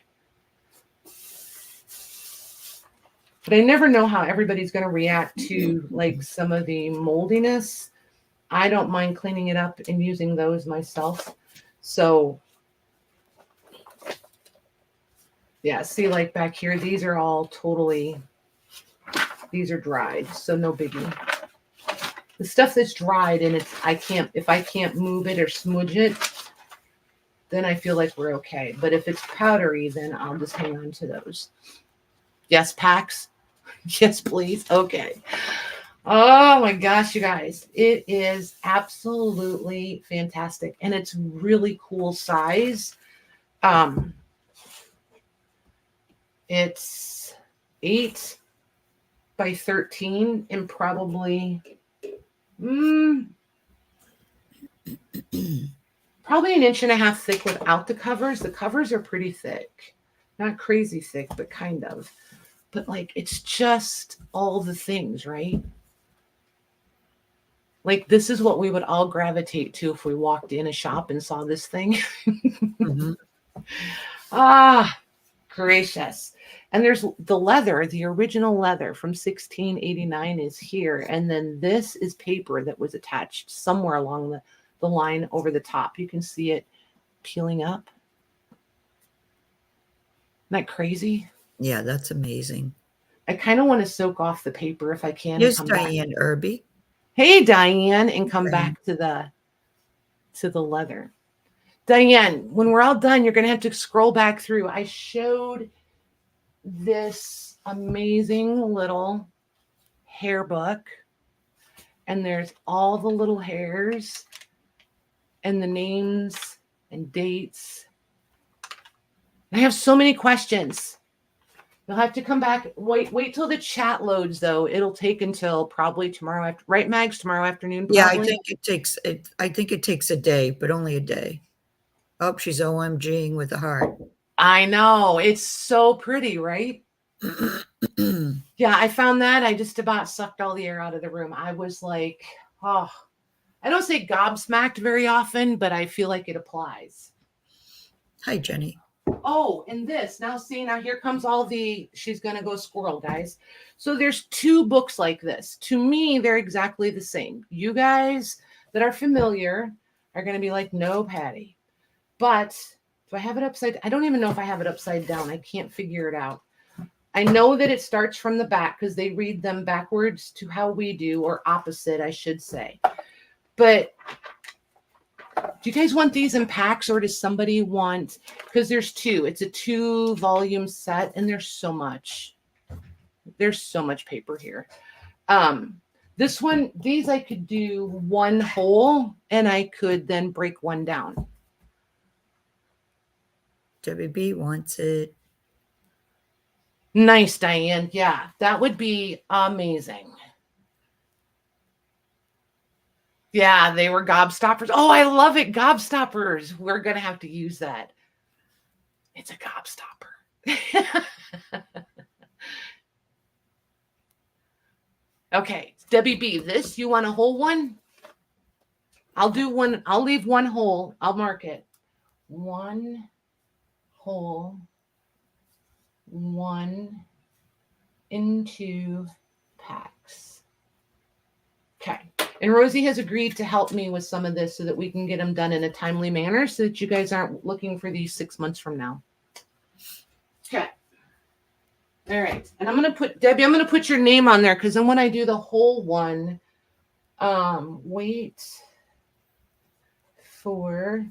But I never know how everybody's going to react to like some of the moldiness. I don't mind cleaning it up and using those myself. So yeah, see, like back here, these are all totally, these are dried, so no biggie. The stuff that's dried and it's, if I can't move it or smudge it, then I feel like we're okay. But if it's powdery, then I'll just hang on to those. Yes, packs? Yes, please. Okay. Oh my gosh, you guys. It is absolutely fantastic. And it's really cool size. It's 8 by 13 and probably probably an inch and a half thick without the covers. The covers are pretty thick. Not crazy thick, but kind of. But like, it's just all the things, right? Like, this is what we would all gravitate to if we walked in a shop and saw this thing. Mm-hmm. Ah, gracious. And there's the leather, the original leather from 1689 is here. And then this is paper that was attached somewhere along the line over the top. You can see it peeling up. Isn't that crazy? Yeah, that's amazing. I kind of want to soak off the paper if I can. Here's Diane Irby. Hey, Diane, and come back to the leather. Diane, when we're all done, you're going to have to scroll back through. I showed this amazing little hair book, and there's all the little hairs and the names and dates. I have so many questions. You'll have to come back. Wait till the chat loads, though. It'll take until probably tomorrow after, right, Mags? Tomorrow afternoon. Probably? Yeah, I think it takes a day, but only a day. Oh, she's OMGing with a heart. I know. It's so pretty, right? Yeah, I found that. I just about sucked all the air out of the room. I was like, oh, I don't say gobsmacked very often, but I feel like it applies. Hi, Jenny. Oh, and this. Now here comes she's going to go squirrel, guys. So there's 2 books like this. To me, they're exactly the same. You guys that are familiar are going to be like, no, Patty. But if I have it upside, I don't even know if I have it upside down. I can't figure it out. I know that it starts from the back because they read them backwards to how we do, or opposite, I should say. But do you guys want these in packs, or does somebody want, because there's 2. It's a 2-volume set, and there's so much paper here. This one, these I could do one whole, and I could then break one down. WB wants it. Nice, Diane. Yeah, that would be amazing. Yeah, they were gobstoppers. Oh, I love it. Gobstoppers. We're going to have to use that. It's a gobstopper. Okay, WB, this, you want a whole one? I'll do one. I'll leave one whole. I'll mark it. 1 whole, 1 into packs. Okay. And Rosie has agreed to help me with some of this so that we can get them done in a timely manner so that you guys aren't looking for these 6 months from now. Okay. All right. And I'm going to put, Debbie, I'm going to put your name on there because then when I do the whole one, wait for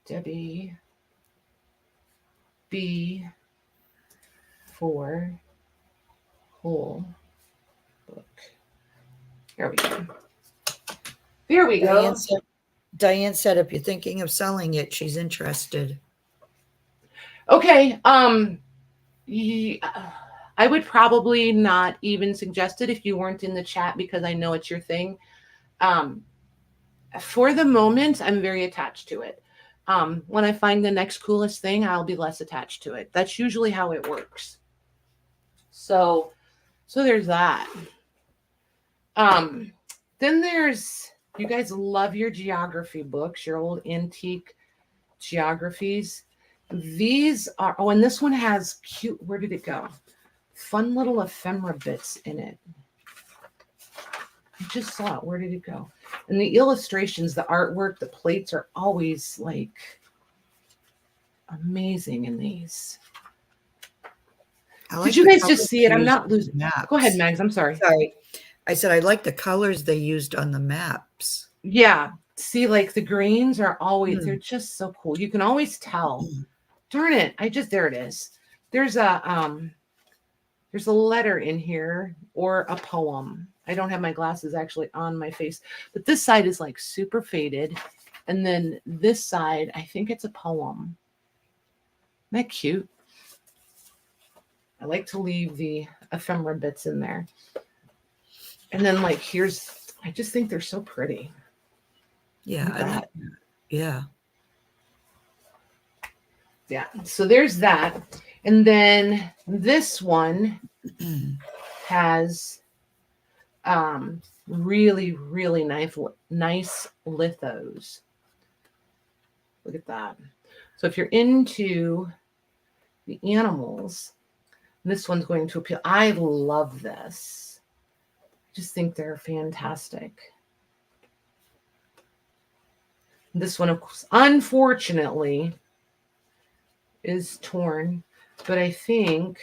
Debbie B for whole book. There we go. There we go. Diane said if you're thinking of selling it, she's interested. Okay. I would probably not even suggest it if you weren't in the chat, because I know it's your thing. For the moment, I'm very attached to it. When I find the next coolest thing, I'll be less attached to it. That's usually how it works. So there's that. Then there's, you guys love your geography books, your old antique geographies. These are, oh, and this one has cute, where did it go? Fun little ephemera bits in it. I just saw it. Where did it go? And the illustrations, the artwork, the plates are always like amazing in these. Did you guys just see it? I'm not losing. Maps. Go ahead, Mags. I'm sorry. Sorry. I said I like the colors they used on the maps. Yeah. See, like the greens are always, they're just so cool. You can always tell. Darn it. There it is. There's a letter in here or a poem. I don't have my glasses actually on my face, but this side is like super faded. And then this side, I think it's a poem. Isn't that cute? I like to leave the ephemera bits in there. And then like, I just think they're so pretty. Yeah. Yeah. Yeah. So there's that. And then this one has really, really nice lithos. Look at that. So if you're into the animals, this one's going to appeal. I love this. I just think they're fantastic. This one, of course, unfortunately, is torn, but I think,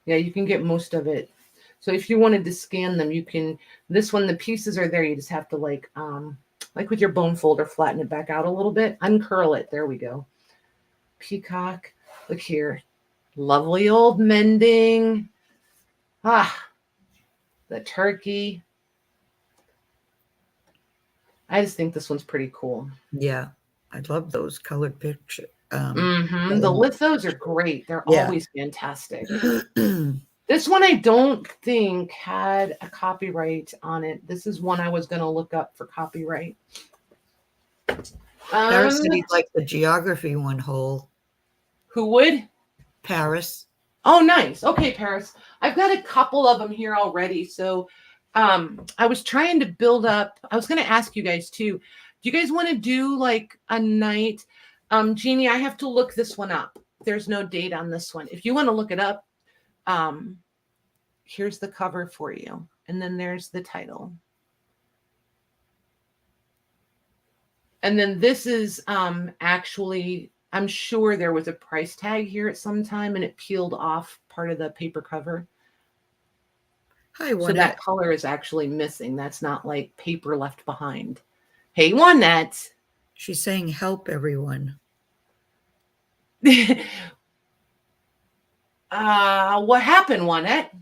yeah, you can get most of it. So if you wanted to scan them, you can. This one, the pieces are there. You just have to like with your bone folder, flatten it back out a little bit, uncurl it. There we go. Peacock. Look here. Lovely old mending. The turkey. I just think this one's pretty cool. Yeah. I love those colored pictures. The lithos are great. They're always fantastic. This one I don't think had a copyright on it. This is one I was going to look up for copyright. Paris said he'd like the geography one whole. Who would? Paris. Oh, nice. Okay, Paris. I've got a couple of them here already. So I was trying to build up. I was going to ask you guys too. Do you guys want to do like a night? Jeannie, I have to look this one up. There's no date on this one. If you want to look it up, here's the cover for you. And then there's the title. And then this is actually, I'm sure there was a price tag here at some time and it peeled off part of the paper cover. Hi, so that color is actually missing. That's not like paper left behind. Hey, Juanette. She's saying help everyone. What happened, Juanette?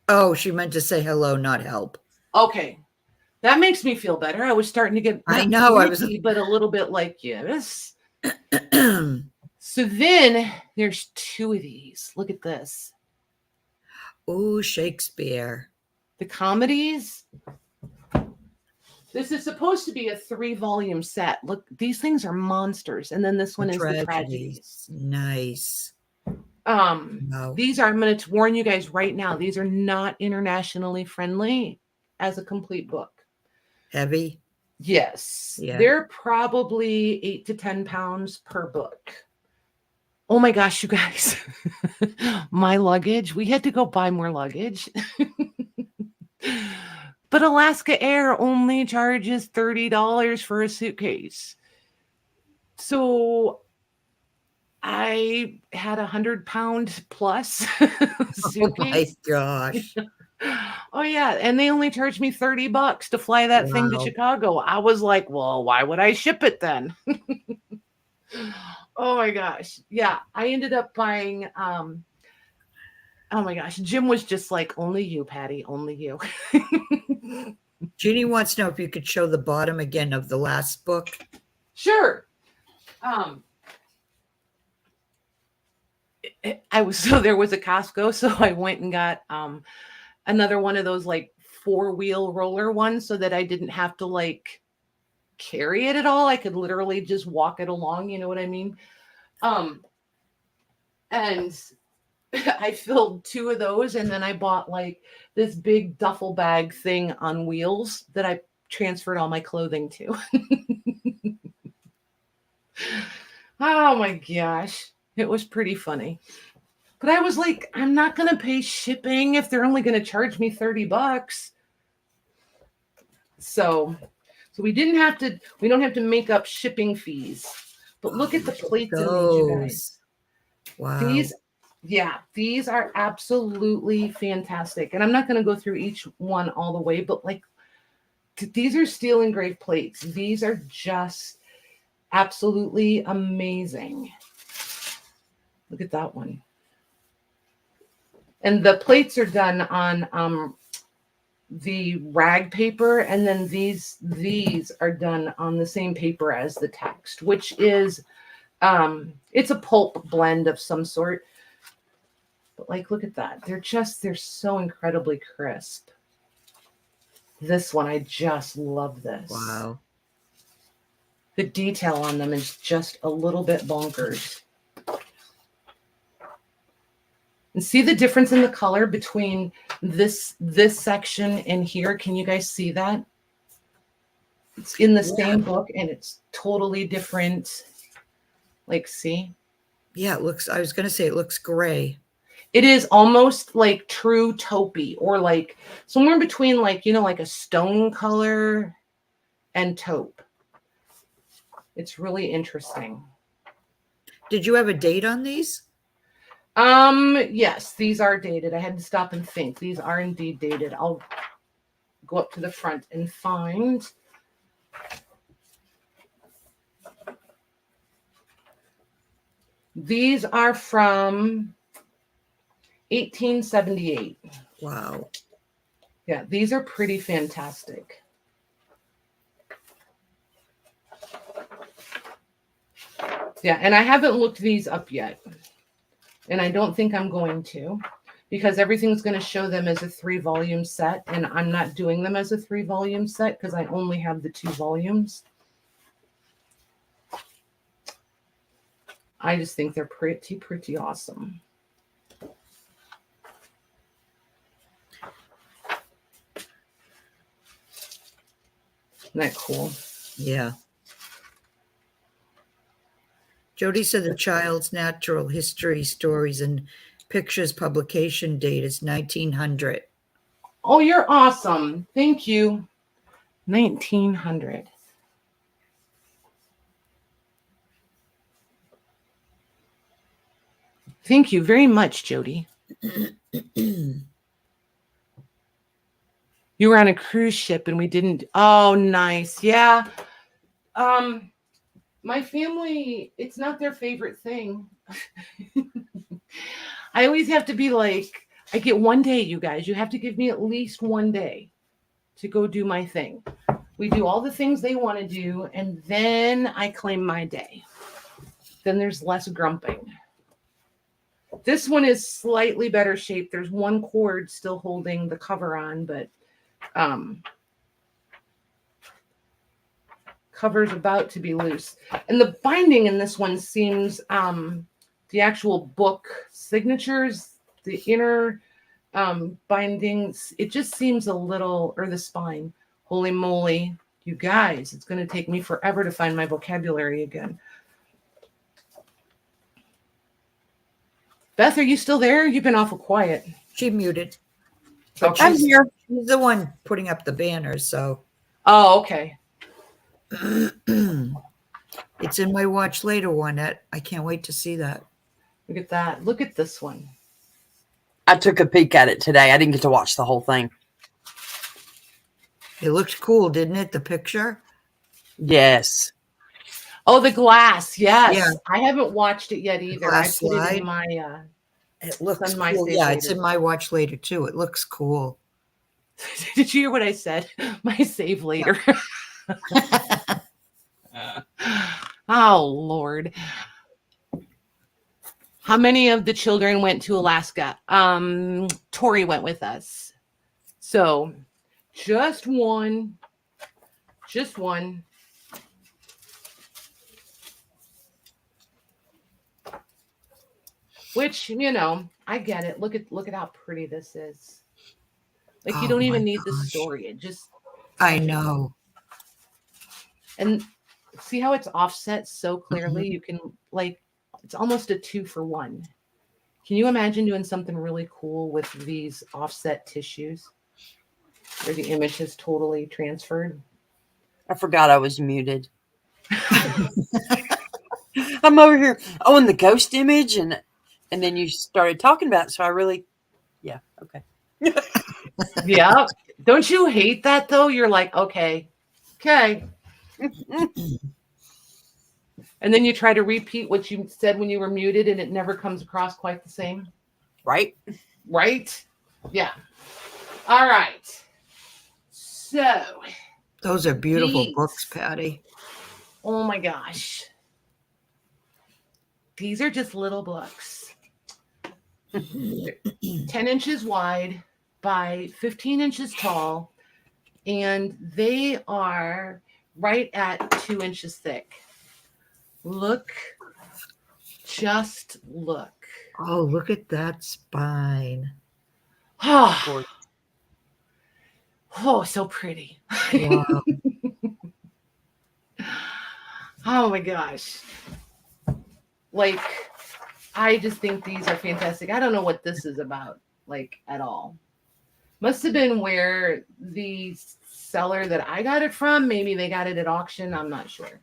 Oh, she meant to say hello, not help. Okay. That makes me feel better. I was starting to get, I know, I was, but a little bit like, yes. So then there's two of these. Look at this. Oh, Shakespeare. The comedies. This is supposed to be a 3-volume set. Look, these things are monsters. And then this one is the tragedies. Nice. No. These are, I'm going to warn you guys right now, these are not internationally friendly as a complete book. Heavy? Yes. Yeah. They're probably 8 to 10 pounds per book. Oh my gosh, you guys. My luggage. We had to go buy more luggage. But Alaska Air only charges $30 for a suitcase. So I had 100-pound plus suitcase. Oh my gosh. Oh yeah, and they only charged me $30 to fly that thing to Chicago. I was like, well, why would I ship it then? Oh my gosh. Yeah, I ended up buying oh my gosh, Jim was just like, only you, Patty, only you. Jeannie wants to know if you could show the bottom again of the last book. Sure. there was a Costco, so I went and got another one of those like 4-wheel roller ones so that I didn't have to like carry it at all. I could literally just walk it along, you know what I mean? And I filled 2 of those, and then I bought like this big duffel bag thing on wheels that I transferred all my clothing to. Oh my gosh. It was pretty funny. But I was like, I'm not going to pay shipping if they're only going to charge me $30. So we don't have to make up shipping fees. But look at the plates in these, you guys. Wow. These are absolutely fantastic. And I'm not going to go through each one all the way, but like these are steel engraved plates. These are just absolutely amazing. Look at that one. And the plates are done on the rag paper, and then these are done on the same paper as the text, which is it's a pulp blend of some sort. But like, look at that. They're so incredibly crisp. This one, I just love this. Wow. The detail on them is just a little bit bonkers. And see the difference in the color between this section and here? Can you guys see that? It's in the same book and it's totally different. Like, see? Yeah, I was going to say it looks gray. It is almost like true taupey, or like somewhere between like, you know, like a stone color and taupe. It's really interesting. Did you have a date on these? Yes, these are dated. I had to stop and think. These are indeed dated. I'll go up to the front and find. These are from 1878. Wow. Yeah, these are pretty fantastic. Yeah, and I haven't looked these up yet. And I don't think I'm going to, because everything's going to show them as a 3-volume set. And I'm not doing them as a 3-volume set because I only have the 2 volumes. I just think they're pretty awesome. Isn't that cool? Yeah. Jody said the Child's Natural History Stories and Pictures publication date is 1900. Oh, you're awesome. Thank you. 1900. Thank you very much, Jody. You were on a cruise ship and we didn't. Oh, nice. Yeah. My family, it's not their favorite thing. I always have to be like, I get one day, you guys. You have to give me at least one day to go do my thing. We do all the things they want to do, and then I claim my day. Then there's less grumping. This one is slightly better shaped. There's one cord still holding the cover on, but cover's about to be loose. And the binding in this one seems, the actual book signatures, the inner bindings, it just seems a little, or the spine. Holy moly, you guys, it's going to take me forever to find my vocabulary again. Beth, are you still there? You've been awful quiet. She muted. Okay. I'm here. She's the one putting up the banners, so. Oh, okay. It's in my watch later one. I can't wait to see that. Look at that. Look at this one. I took a peek at it today. I didn't get to watch the whole thing. It looked cool, didn't it? The picture? Yes. Oh, the glass. Yes. Yeah. I haven't watched it yet either. I glass put it slide. in my It looks on my cool. save Yeah, later. it's in my watch later too. It looks cool. Did you hear what I said? My save later. Oh, Lord. How many of the children went to Alaska? Tori went with us. So just one. Just one. Which, you know, I get it. Look at how pretty this is. Like, you Oh don't even my need the gosh. story. It just, I know. and see how it's offset so clearly? Mhm. You can, like, it's almost a 2-for-1. Can you imagine doing something really cool with these offset tissues where the image is totally transferred? I forgot I was muted. I'm over here. Oh, and the ghost image, and then you started talking about it, so I really, yeah, okay. Yeah. Don't you hate that though? You're like, okay. And then you try to repeat what you said when you were muted and it never comes across quite the same. Right? Right? Yeah. All right. So, Those are beautiful these, books, Patty. oh my gosh. These are just little books. 10 inches wide by 15 inches tall, and they are right at 2 inches thick. Look, just look. Oh, look at that spine. Oh, so pretty. Wow. Oh my gosh. Like, I just think these are fantastic. I don't know what this is about, like, at all. Must have been where the seller that I got it from, maybe they got it at auction. I'm not sure.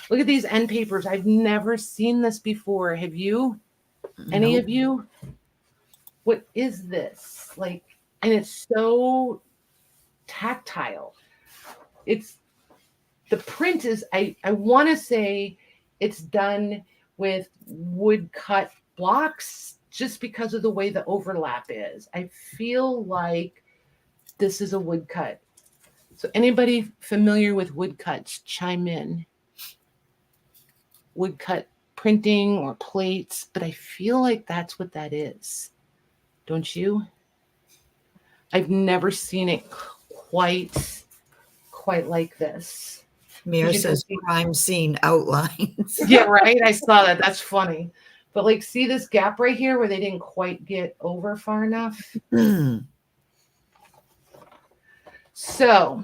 Look at these end papers. I've never seen this before. Have you? Any Nope. of you? What is this? Like, and it's so tactile. It's the print is, I want to say it's done with wood cut blocks just because of the way the overlap is. I feel like this is a wood cut. So anybody familiar with woodcuts, chime in. Woodcut printing or plates, but I feel like that's what that is. Don't you? I've never seen it quite like this. Mir You know, says crime scene outlines. yeah, right. I saw that. That's funny. But like, see this gap right here where they didn't quite get over far enough? So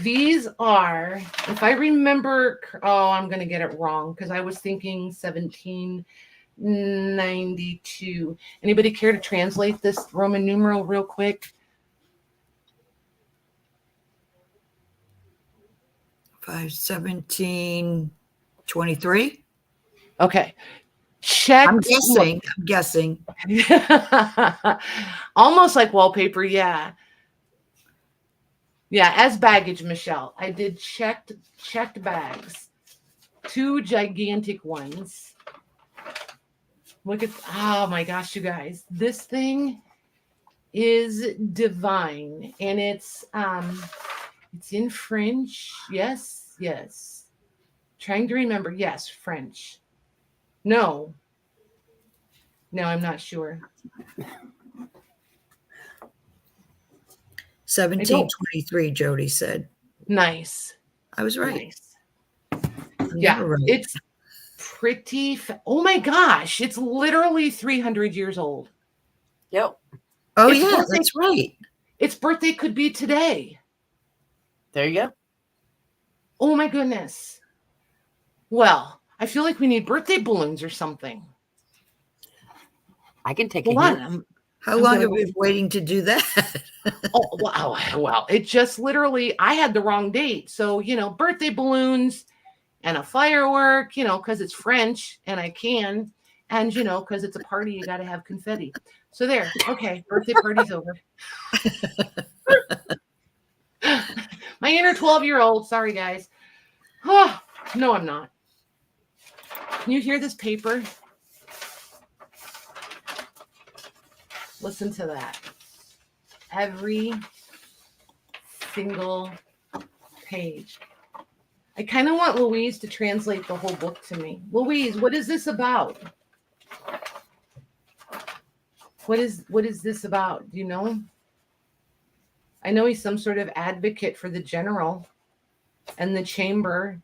these are, if I remember, oh, I'm going to get it wrong because I was thinking 1792. Anybody care to translate this Roman numeral real quick? 51723. Okay. Check. I'm guessing. Almost like wallpaper, yeah. Yeah, as baggage, Michelle. I did checked bags. 2 gigantic ones. Look at, oh my gosh, you guys. This thing is divine. And it's in French. Yes. Trying to remember. Yes, French. No, I'm not sure. 1723, Jody said. Nice. I was right. Nice. I'm Yeah, never right. it's pretty. Oh my gosh, it's literally 300 years old. Yep. Oh, It's yeah, birthday- that's right. Its birthday could be today. There you go. Oh my goodness. Well, I feel like we need birthday balloons or something. I can take Hold a on. hint. How long have we been waiting to do that? Oh, wow. Well, it just literally, I had the wrong date. So, birthday balloons and a firework, because it's French and I can. And, because it's a party, you got to have confetti. So there. Okay. Birthday party's over. My inner 12-year-old. Sorry, guys. Oh, no, I'm not. Can you hear this paper? Listen to that. Every single page. I kind of want Louise to translate the whole book to me. Louise, what is this about? What is this about? Do you know? I know he's some sort of advocate for the general and the chamber.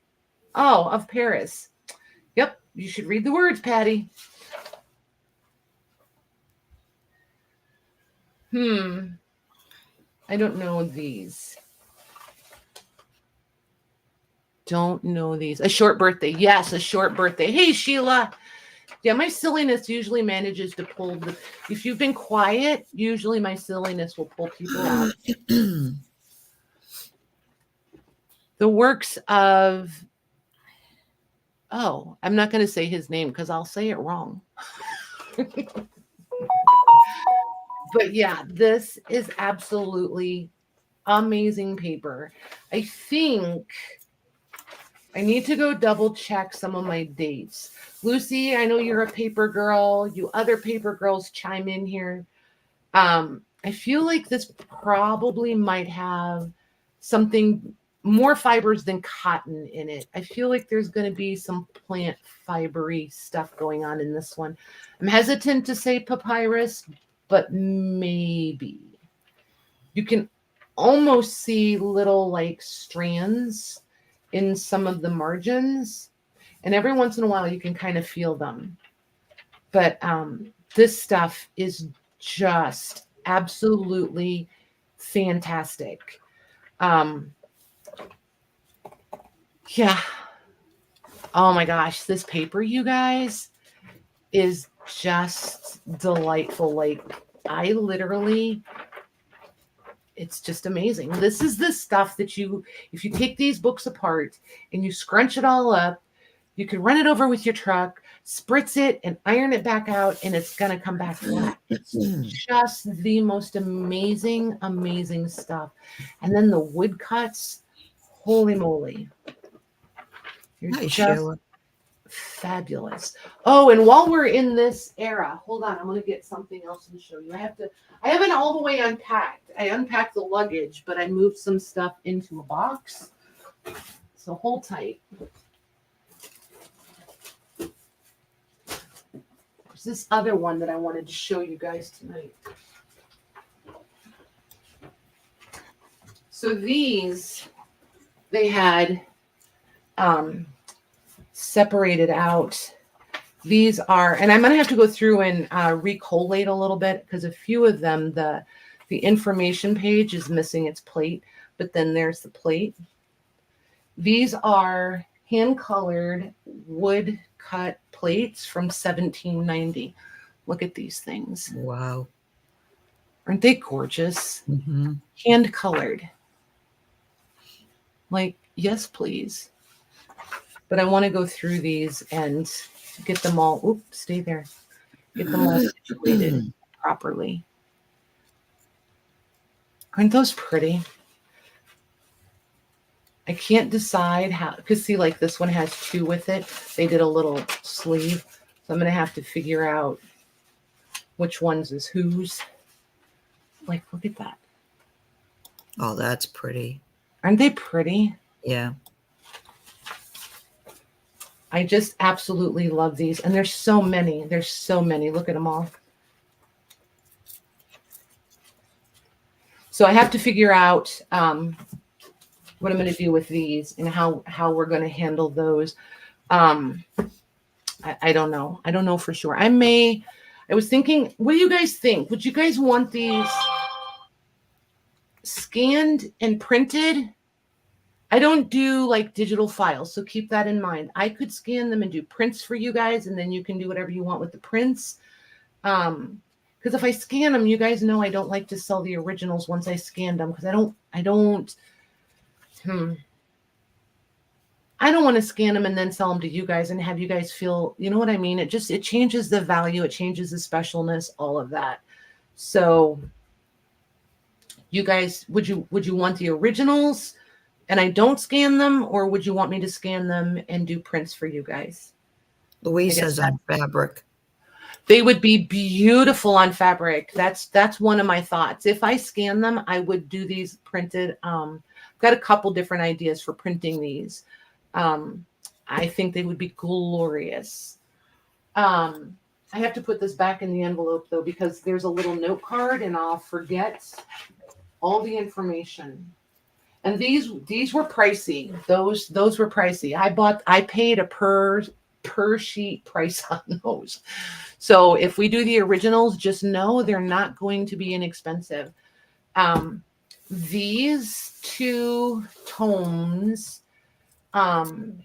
Oh, of Paris. Yep, you should read the words, Patty. I don't know these. Don't know these. A short birthday. Yes, a short birthday. Hey, Sheila. Yeah, my silliness usually manages to pull the. If you've been quiet, usually my silliness will pull people out. The works of. Oh, I'm not going to say his name because I'll say it wrong. But yeah, this is absolutely amazing paper. I think I need to go double check some of my dates. Lucy, I know you're a paper girl. You other paper girls chime in here. I feel like this probably might have something more fibers than cotton in it. I feel like there's going to be some plant fibery stuff going on in this one. I'm hesitant to say papyrus, but maybe. You can almost see little like strands in some of the margins, and every once in a while you can kind of feel them. But this stuff is just absolutely fantastic. Yeah. Oh my gosh, this paper, you guys, is just delightful. Like, I literally, it's just amazing. This is the stuff that if you take these books apart and you scrunch it all up, you can run it over with your truck, spritz it, and iron it back out, and it's going to come back flat. It's just the most amazing, amazing stuff. And then the wood cuts, holy moly. You're Nice, just Sheila. fabulous. Oh, and while we're in this era, hold on, I'm going to get something else and show you. I haven't all the way unpacked. I unpacked the luggage, but I moved some stuff into a box. So hold tight. There's this other one that I wanted to show you guys tonight. So these, they had separated out. These are, and I'm going to have to go through and recollate a little bit because a few of them, the information page is missing its plate, but then there's the plate. These are hand-colored wood cut plates from 1790. Look at these things. Wow. Aren't they gorgeous? Mm-hmm. Hand-colored. Like, yes, please. But I want to go through these and get them all, oops, stay there. Get them all situated properly. Aren't those pretty? I can't decide how, because see, like this one has two with it. They did a little sleeve. So I'm going to have to figure out which ones is whose. Like, look at that. Oh, that's pretty. Aren't they pretty? Yeah. I just absolutely love these. And there's so many. There's so many. Look at them all. So I have to figure out what I'm going to do with these and how we're going to handle those. I don't know. I don't know for sure. I was thinking, what do you guys think? Would you guys want these scanned and printed? I don't do like digital files, so keep that in mind. I could scan them and do prints for you guys, and then you can do whatever you want with the prints. Because if I scan them, you guys know I don't like to sell the originals once I scanned them because I don't want to scan them and then sell them to you guys and have you guys feel, you know what I mean? It changes the value, it changes the specialness, all of that. So you guys, would you want the originals and I don't scan them, or would you want me to scan them and do prints for you guys? Louise says on fabric. They would be beautiful on fabric. That's one of my thoughts. If I scan them, I would do these printed. I've got a couple different ideas for printing these. I think they would be glorious. I I have to put this back in the envelope though, because there's a little note card and I'll forget all the information. And these were pricey. Those were pricey. I paid a per sheet price on those. So if we do the originals, just know they're not going to be inexpensive. These two tomes,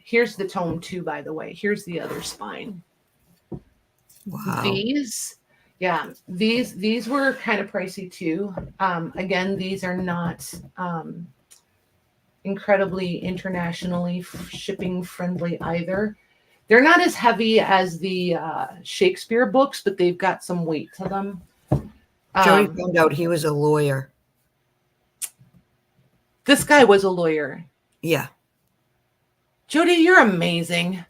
here's the tome 2, by the way. Here's the other spine. Wow. These were kind of pricey too. Again, these are not incredibly internationally shipping friendly either. They're not as heavy as the Shakespeare books, but they've got some weight to them. Jody found out he was a lawyer. This guy was a lawyer. Yeah. Jody, you're amazing.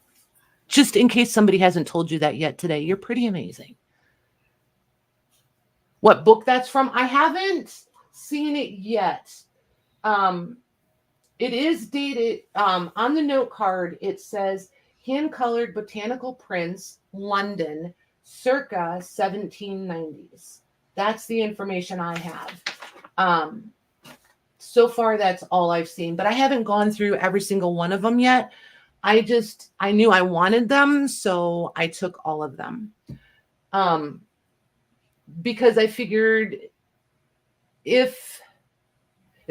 Just in case somebody hasn't told you that yet today, you're pretty amazing. What book that's from? I haven't seen it yet. It is dated. On the note card, it says hand-colored botanical prints, London, circa 1790s. That's the information I have. So far, that's all I've seen, but I haven't gone through every single one of them yet. I knew I wanted them, so I took all of them. Because I figured if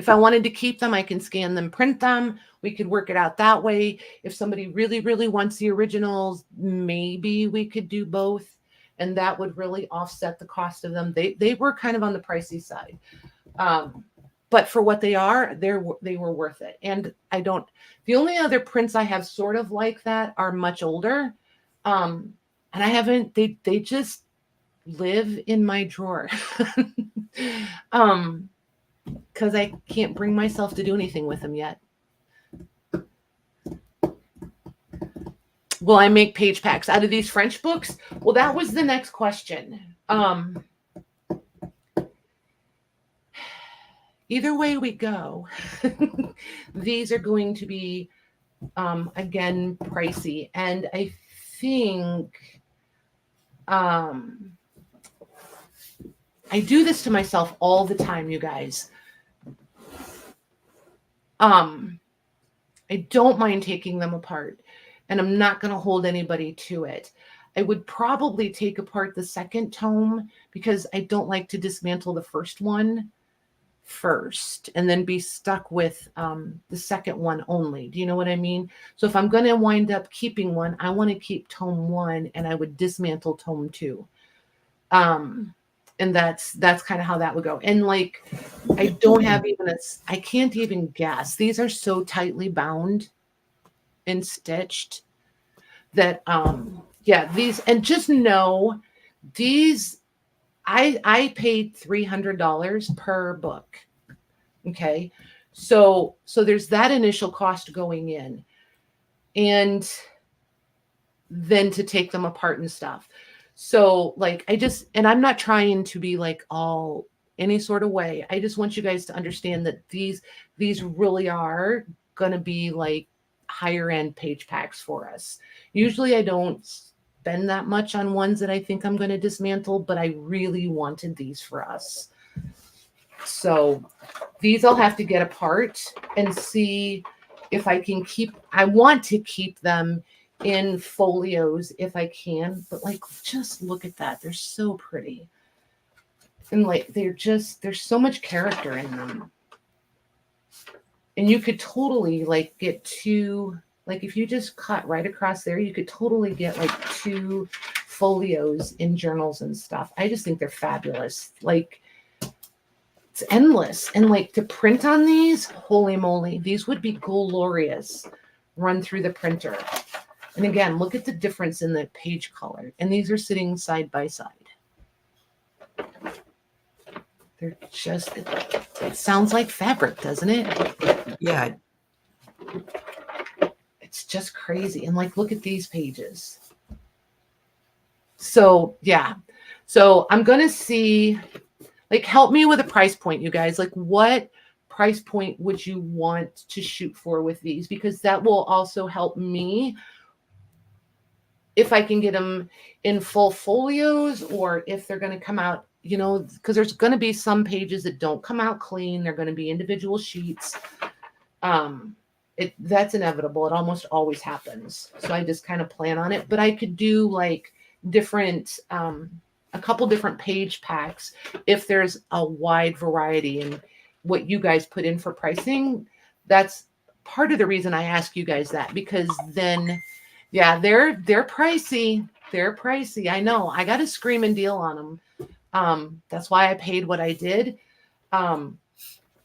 I wanted to keep them, I can scan them, print them. We could work it out that way. If somebody really, really wants the originals, maybe we could do both, and that would really offset the cost of them. They were kind of on the pricey side. But for what they are, they were worth it. And the only other prints I have sort of like that are much older. And I haven't, they just live in my drawer. Because I can't bring myself to do anything with them yet. Will I make page packs out of these French books? Well, that was the next question. Either way we go, these are going to be, again, pricey. And I think I do this to myself all the time, you guys. I don't mind taking them apart, and I'm not going to hold anybody to it. I would probably take apart the second tome because I don't like to dismantle the first one first and then be stuck with the second one only. Do you know what I mean? So if I'm going to wind up keeping one, I want to keep tome 1 and I would dismantle tome 2. And that's kind of how that would go. And like, I don't have even I can't even guess. These are so tightly bound and stitched that, yeah, these, and just know these, I paid $300 per book. Okay. So there's that initial cost going in, and then to take them apart and stuff. So like, and I'm not trying to be like all any sort of way. I just want you guys to understand that these really are going to be like higher end page packs for us. Usually I don't spend that much on ones that I think I'm going to dismantle, but I really wanted these for us. So these I'll have to get apart and see if I can I want to keep them in folios if I can, but like, just look at that. They're so pretty. And like, there's so much character in them. And you could totally like get two, like if you just cut right across there, you could totally get like 2 folios in journals and stuff. I just think they're fabulous. Like, it's endless. And like, to print on these, holy moly, these would be glorious run through the printer. And again, look at the difference in the page color. And these are sitting side by side. They're just, it sounds like fabric, doesn't it? Yeah. It's just crazy. And like, look at these pages. So yeah. So I'm going to see, like, help me with a price point, you guys. Like, what price point would you want to shoot for with these? Because that will also help me if I can get them in full folios, or if they're going to come out, because there's going to be some pages that don't come out clean. They're going to be individual sheets. That's inevitable. It almost always happens. So I just kind of plan on it. But I could do like different, a couple different page packs if there's a wide variety in what you guys put in for pricing. That's part of the reason I ask you guys that, because then, yeah, they're pricey. They're pricey. I know. I got a screaming deal on them. That's why I paid what I did.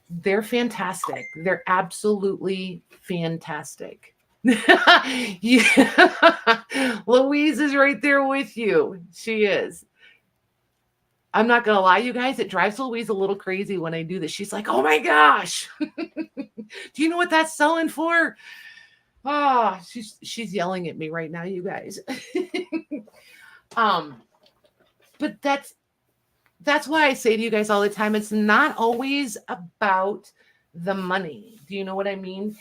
They're fantastic. They're absolutely fantastic. Yeah. Louise is right there with you. She is. I'm not going to lie, you guys. It drives Louise a little crazy when I do this. She's like, oh my gosh. Do you know what that's selling for? Oh, she's yelling at me right now, you guys. But that's why I say to you guys all the time, it's not always about the money. Do you know what I mean?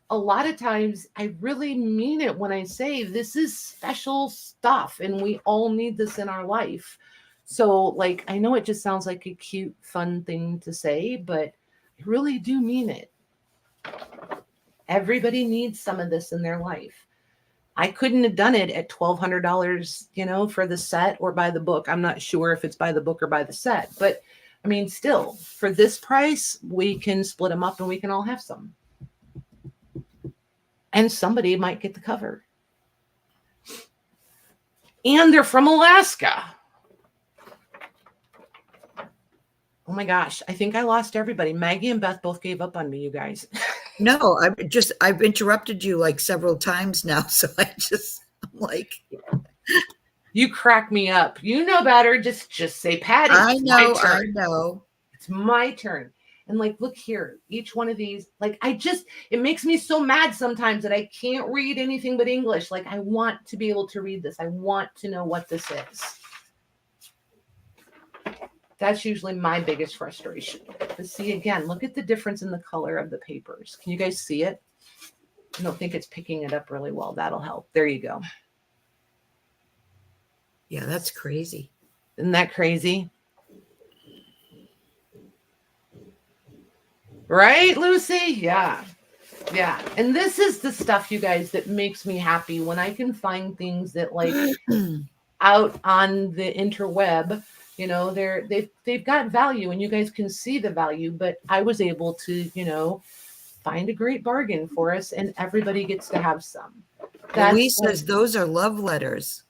A lot of times I really mean it when I say this is special stuff and we all need this in our life. So like, I know it just sounds like a cute, fun thing to say, but I really do mean it. Everybody needs some of this in their life. I couldn't have done it at $1,200, for the set or by the book. I'm not sure if it's by the book or by the set, but I mean, still for this price, we can split them up and we can all have some. And somebody might get the cover. And they're from Alaska. Oh my gosh. I think I lost everybody. Maggie and Beth both gave up on me, you guys. No, I've interrupted you like several times now. So I'm like, you crack me up. You know better. Just say, Patty. I know. It's my turn. And like, look here, each one of these, like, it makes me so mad sometimes that I can't read anything but English. Like, I want to be able to read this. I want to know what this is. That's usually my biggest frustration. But see, again, look at the difference in the color of the papers. Can you guys see it? I don't think it's picking it up really well. That'll help. There you go. Yeah, that's crazy. Isn't that crazy? Right, Lucy? Yeah. Yeah. And this is the stuff, you guys, that makes me happy when I can find things that like out on the interweb, they've got value and you guys can see the value, but I was able to, find a great bargain for us and everybody gets to have some. Louise says those are love letters.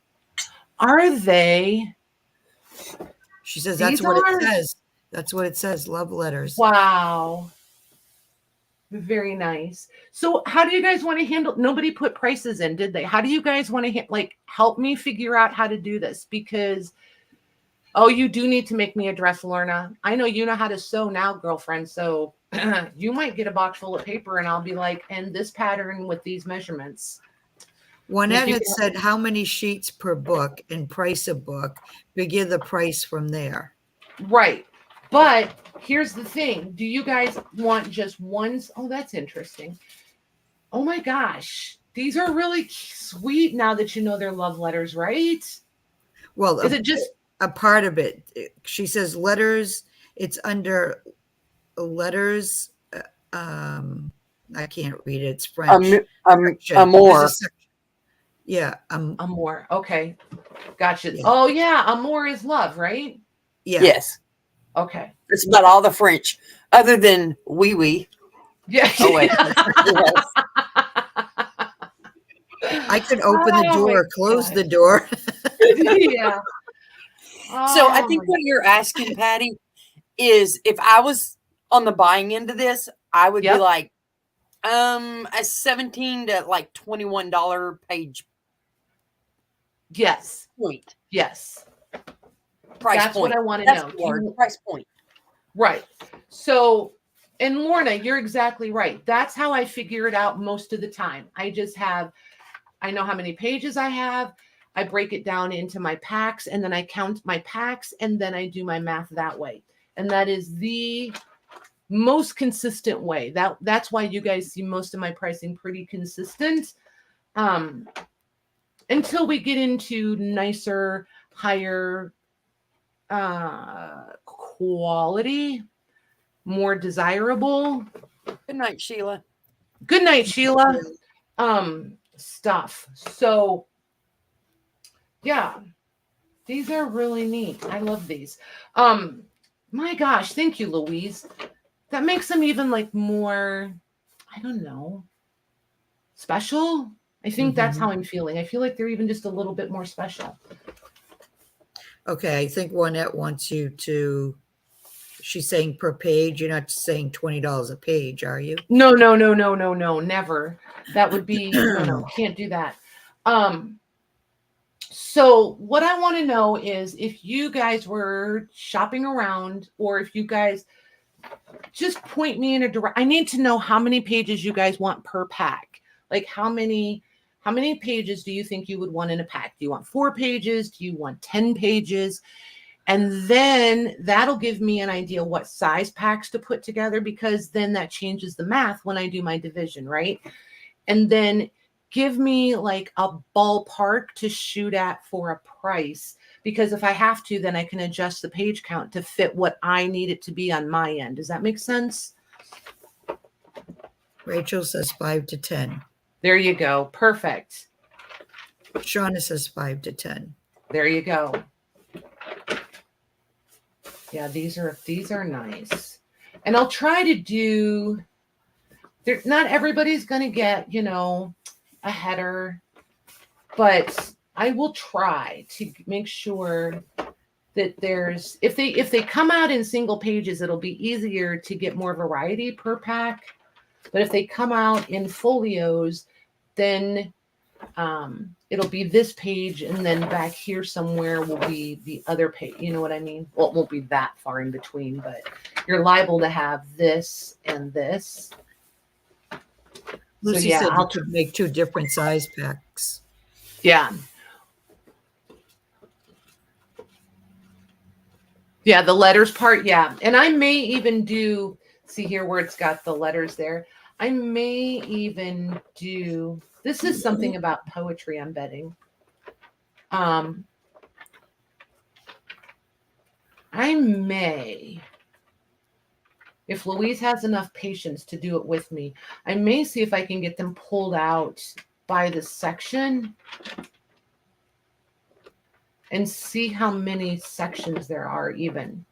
Are they? She says that's what it says. That's what it says, love letters. Wow. Very nice. So how do you guys want to handle, nobody put prices in, did they? How do you guys want to help me figure out how to do this? Because, you do need to make me a dress, Lorna. I know you know how to sew now, girlfriend. So you might get a box full of paper and I'll be like, and this pattern with these measurements. Juanette had said how many sheets per book and price a book, figure the price from there. Right. But here's the thing. Do you guys want just ones? Oh, that's interesting. Oh my gosh. These are really sweet now that you know they're love letters, right? Well, is it just a part of it? She says letters. It's under letters. I can't read it. It's French. Amour. Yeah. Amour. Okay. Gotcha. Yeah. Oh yeah. Amour is love, right? Yeah. Yes. Okay. It's about all the French other than oui, oui. Yeah. Oh, wait. I could open the door or close the door. Yeah. So I think what you're asking, Patty, is if I was on the buying end of this, I would be like, a $17 to like $21 page. Yes. Point. Yes. Price That's point. what I want to That's know. the word. Price point. Right. So, and Lorna, you're exactly right. That's how I figure it out most of the time. I know how many pages I have. I break it down into my packs and then I count my packs and then I do my math that way. And that is the most consistent way. That's why you guys see most of my pricing pretty consistent. And until we get into nicer, higher quality, more desirable. Good night, Sheila. Good night, Sheila. Stuff. So yeah, these are really neat. I love these. My gosh, thank you, Louise. That makes them even like more, I don't know, special. I think that's how I'm feeling. I feel like they're even just a little bit more special. Okay, I think Juanette wants you to, she's saying per page. You're not saying $20 a page, are you? No, never. That would be, no, can't do that. So what I want to know is if you guys were shopping around, or if you guys just point me in a direct, I need to know how many pages you guys want per pack. Like how many pages do you think you would want in a pack? Do you want 4 pages? Do you want 10 pages? And then that'll give me an idea what size packs to put together, because then that changes the math when I do my division, right? And then give me like a ballpark to shoot at for a price, because if I have to, then I can adjust the page count to fit what I need it to be on my end. Does that make sense? Rachel says 5 to 10. There you go. Perfect. Shauna says 5 to 10. There you go. Yeah, these are nice. And I'll try to do, not everybody's going to get, a header, but I will try to make sure that there's, if they come out in single pages, it'll be easier to get more variety per pack. But if they come out in folios, then it'll be this page, and then back here somewhere will be the other page. You know what I mean? Well, it won't be that far in between, but you're liable to have this and this. Lucy said you could make 2 different size packs. Yeah. Yeah, the letters part, yeah. And I may even do, see here where it's got the letters there. I may even do, this is something about poetry, I'm betting. I may, if Louise has enough patience to do it with me, I may see if I can get them pulled out by the section and see how many sections there are even.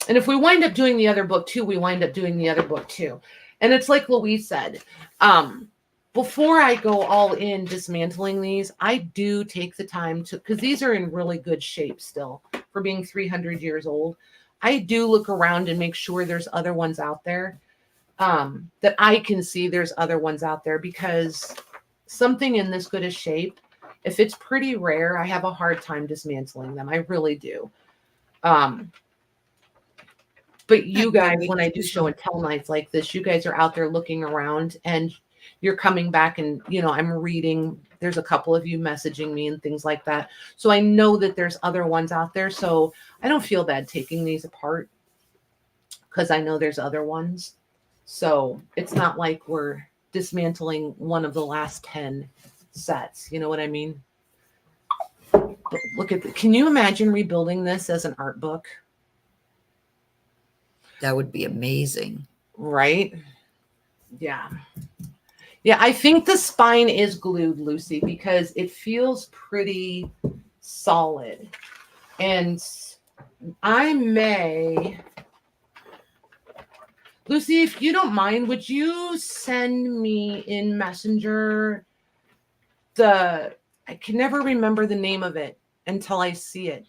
And if we wind up doing the other book too, we wind up doing the other book too. And it's like Louise said, before I go all in dismantling these, I do take the time to, because these are in really good shape still for being 300 years old. I do look around and make sure there's other ones out there, that I can see there's other ones out there, because something in this good a shape, if it's pretty rare, I have a hard time dismantling them. I really do. But you guys, when I do show and tell nights like this, you guys are out there looking around and you're coming back and, I'm reading. There's a couple of you messaging me and things like that. So I know that there's other ones out there. So I don't feel bad taking these apart because I know there's other ones. So it's not like we're dismantling one of the last 10 sets. You know what I mean? But look at can you imagine rebuilding this as an art book? That would be amazing. Right? Yeah. Yeah, I think the spine is glued, Lucy, because it feels pretty solid. And I may, Lucy, if you don't mind, would you send me in Messenger I can never remember the name of it until I see it.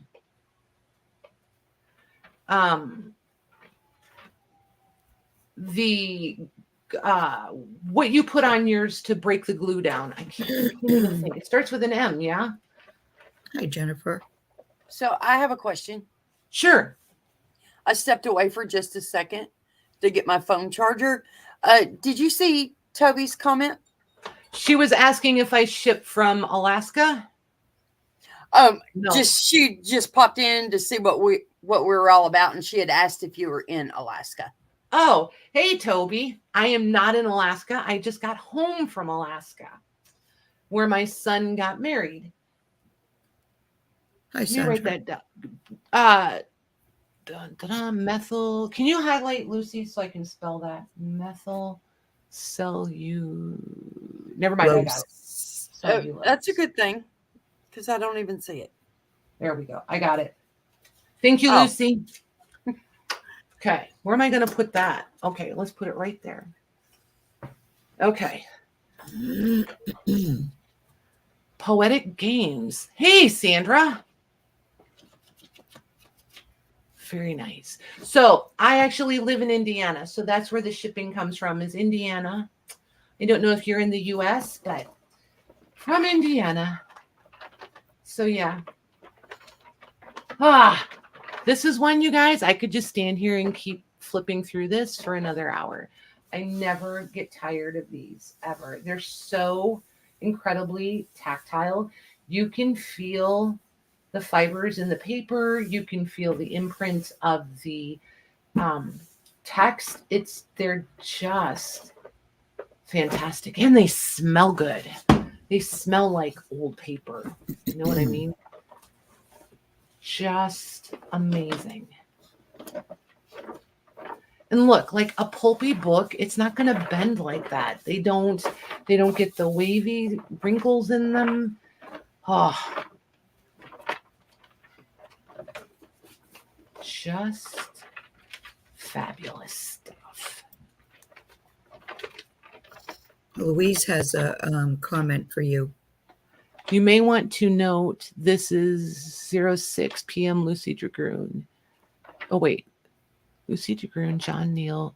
What you put on yours to break the glue down. I can't even think. It starts with an M, yeah? Hi, Jennifer. So I have a question. Sure. I stepped away for just a second to get my phone charger. Did you see Toby's comment? She was asking if I ship from Alaska. No. She just popped in to see what we were all about, and she had asked if you were in Alaska. Oh, hey, Toby. I am not in Alaska. I just got home from Alaska where my son got married. Hi, Let me write Sandra. that down. Methyl. Can you highlight, Lucy, so I can spell that? Methyl Never mind, I got it. Cellulose. That's a good thing because I don't even see it. There we go. I got it. Thank you, Oh. Lucy. Okay, where am I going to put that? Okay, let's put it right there. Okay. Poetic Games. Hey, Sandra. Very nice. So I actually live in Indiana. So that's where the shipping comes from, is Indiana. I don't know if you're in the US, but from Indiana. So yeah. This is one, you guys, I could just stand here and keep flipping through this for another hour. I never get tired of these, ever. They're so incredibly tactile. You can feel the fibers in the paper. You can feel the imprint of the text. They're just fantastic. And they smell good. They smell like old paper. You know what I mean? Just amazing. And look, like a pulpy book, it's not going to bend like that. They don't get the wavy wrinkles in them. Oh, just fabulous stuff. Louise has a comment for you. You may want to note this is 06 p.m. Lucy Dragoon. Oh, wait. Lucy Dragoon, John Neal,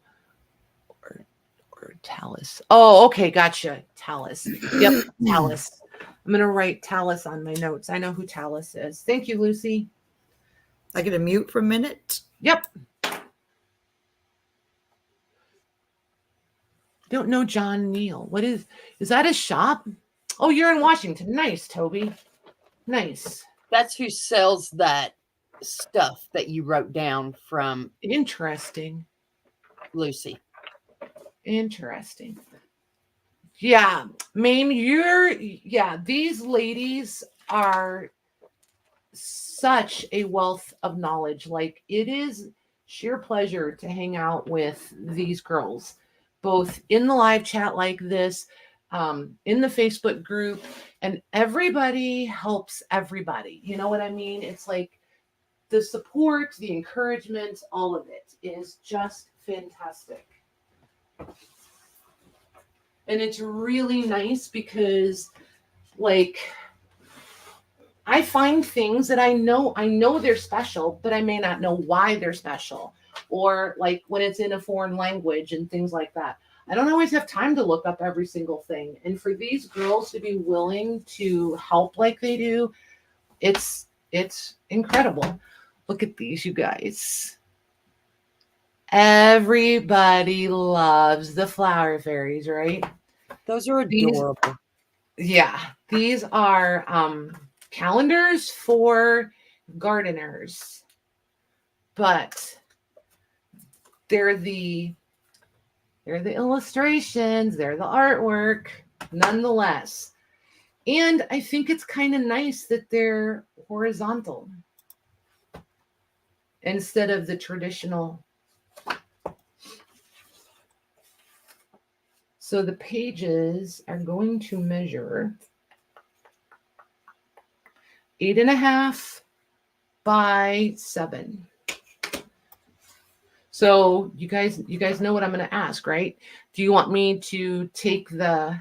or Talus. Oh, okay. Gotcha. Talus. Yep. Talus. I'm going to write Talus on my notes. I know who Talus is. Thank you, Lucy. I get a mute for a minute? Yep. Don't know John Neal. What is that a shop? Oh, you're in Washington. Nice, Toby. Nice. That's who sells that stuff that you wrote down from Interesting. Lucy. Interesting. Yeah, Mame, these ladies are such a wealth of knowledge. Like, it is sheer pleasure to hang out with these girls, both in the live chat like this, in the Facebook group, and everybody helps everybody. You know what I mean? It's like the support, the encouragement, all of it is just fantastic. And it's really nice because, like, I find things that I know they're special, but I may not know why they're special. Or like when it's in a foreign language and things like that. I don't always have time to look up every single thing. And for these girls to be willing to help like they do, it's incredible. Look at these, you guys. Everybody loves the flower fairies, right? Those are adorable. These are calendars for gardeners, but they're the illustrations, they're the artwork, nonetheless. And I think it's kind of nice that they're horizontal instead of the traditional. So the pages are going to measure 8.5 by 7. So you guys know what I'm going to ask, right? Do you want me to take the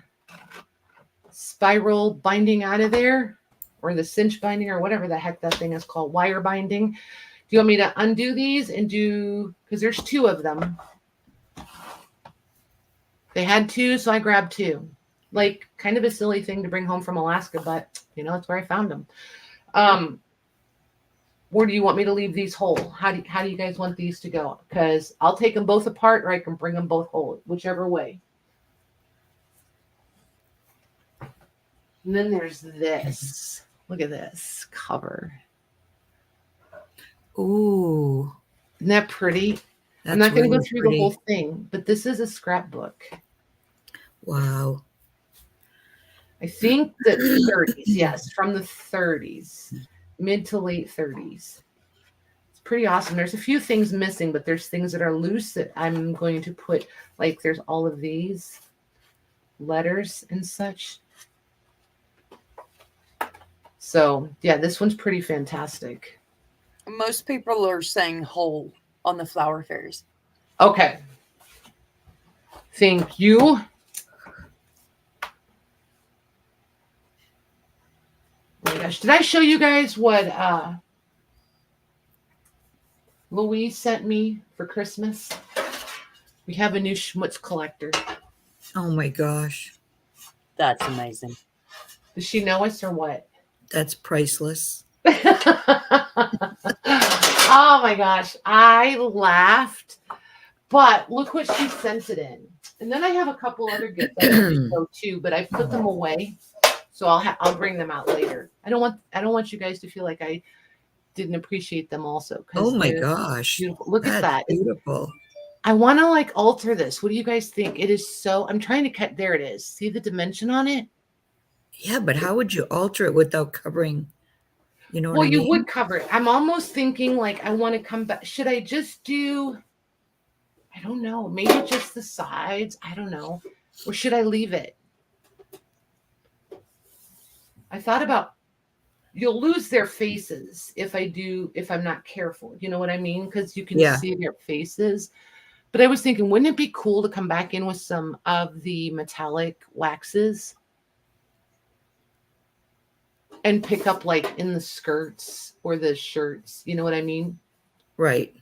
spiral binding out of there, or the cinch binding, or whatever the heck that thing is called, wire binding? Do you want me to undo these and do, because there's 2 of them. They had 2, so I grabbed 2. Like, kind of a silly thing to bring home from Alaska, but that's where I found them. Where do you want me to leave these whole? How do you guys want these to go? Because I'll take them both apart, or I can bring them both whole, whichever way. And then there's this. Look at this cover. Ooh. Isn't that pretty? I'm not going to go really through pretty. the whole thing, but this is a scrapbook. Wow. I think that 30s, yes, from the 30s, mid to late 30s. It's pretty awesome. There's a few things missing, but there's things that are loose that I'm going to put, like there's all of these letters and such. So yeah, this one's pretty fantastic. Most people are saying whole on the flower fairies. Okay. Thank you. Oh my gosh, did I show you guys what Louise sent me for Christmas? We have a new schmutz collector. Oh my gosh. That's amazing. Does she know us or what? That's priceless. Oh my gosh, I laughed. But look what she sent it in. And then I have a couple other gifts I want to show too, but I put them away. So I'll bring them out later. I don't want you guys to feel like I didn't appreciate them also. Oh my gosh. Beautiful. Look at that. Beautiful. I want to like alter this. What do you guys think? It is so, I'm trying to cut, there it is. See the dimension on it? Yeah, but how would you alter it without covering, you know what I mean? Well, you would cover it. I'm almost thinking like I want to come back. Should I just do, I don't know, maybe just the sides? I don't know. Or should I leave it? I thought about, you'll lose their faces if I'm not careful. You know what I mean? Because you can see their faces. But I was thinking, wouldn't it be cool to come back in with some of the metallic waxes and pick up like in the skirts or the shirts? You know what I mean? Right.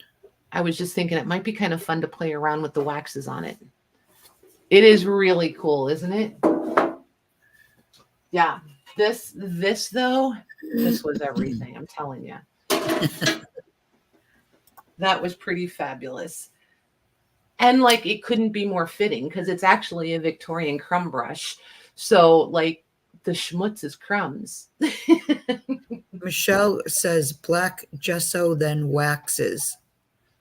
I was just thinking it might be kind of fun to play around with the waxes on it. It is really cool, isn't it? Yeah. This though, this was everything. I'm telling you. That was pretty fabulous. And like, it couldn't be more fitting because it's actually a Victorian crumb brush. So like the schmutz is crumbs. Michelle says black gesso, then waxes.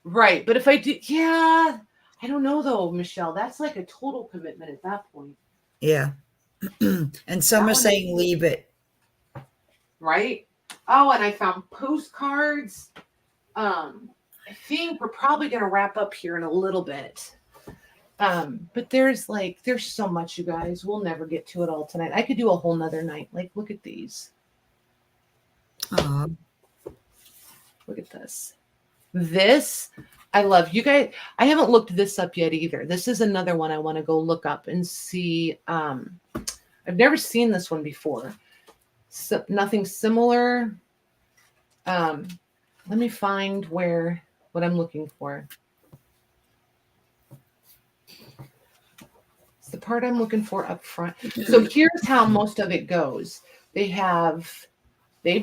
Right. But if I do, yeah, I don't know though, Michelle, that's like a total commitment at that point. Yeah. And some are saying leave it. Right. Oh, and I found postcards. I think we're probably going to wrap up here in a little bit. But there's so much, you guys. We'll never get to it all tonight. I could do a whole nother night. Like, look at these. Look at this. This, I love. You guys, I haven't looked this up yet either. This is another one I want to go look up and see. I've never seen this one before. So, nothing similar. Let me find what I'm looking for. It's the part I'm looking for up front. So here's how most of it goes. They've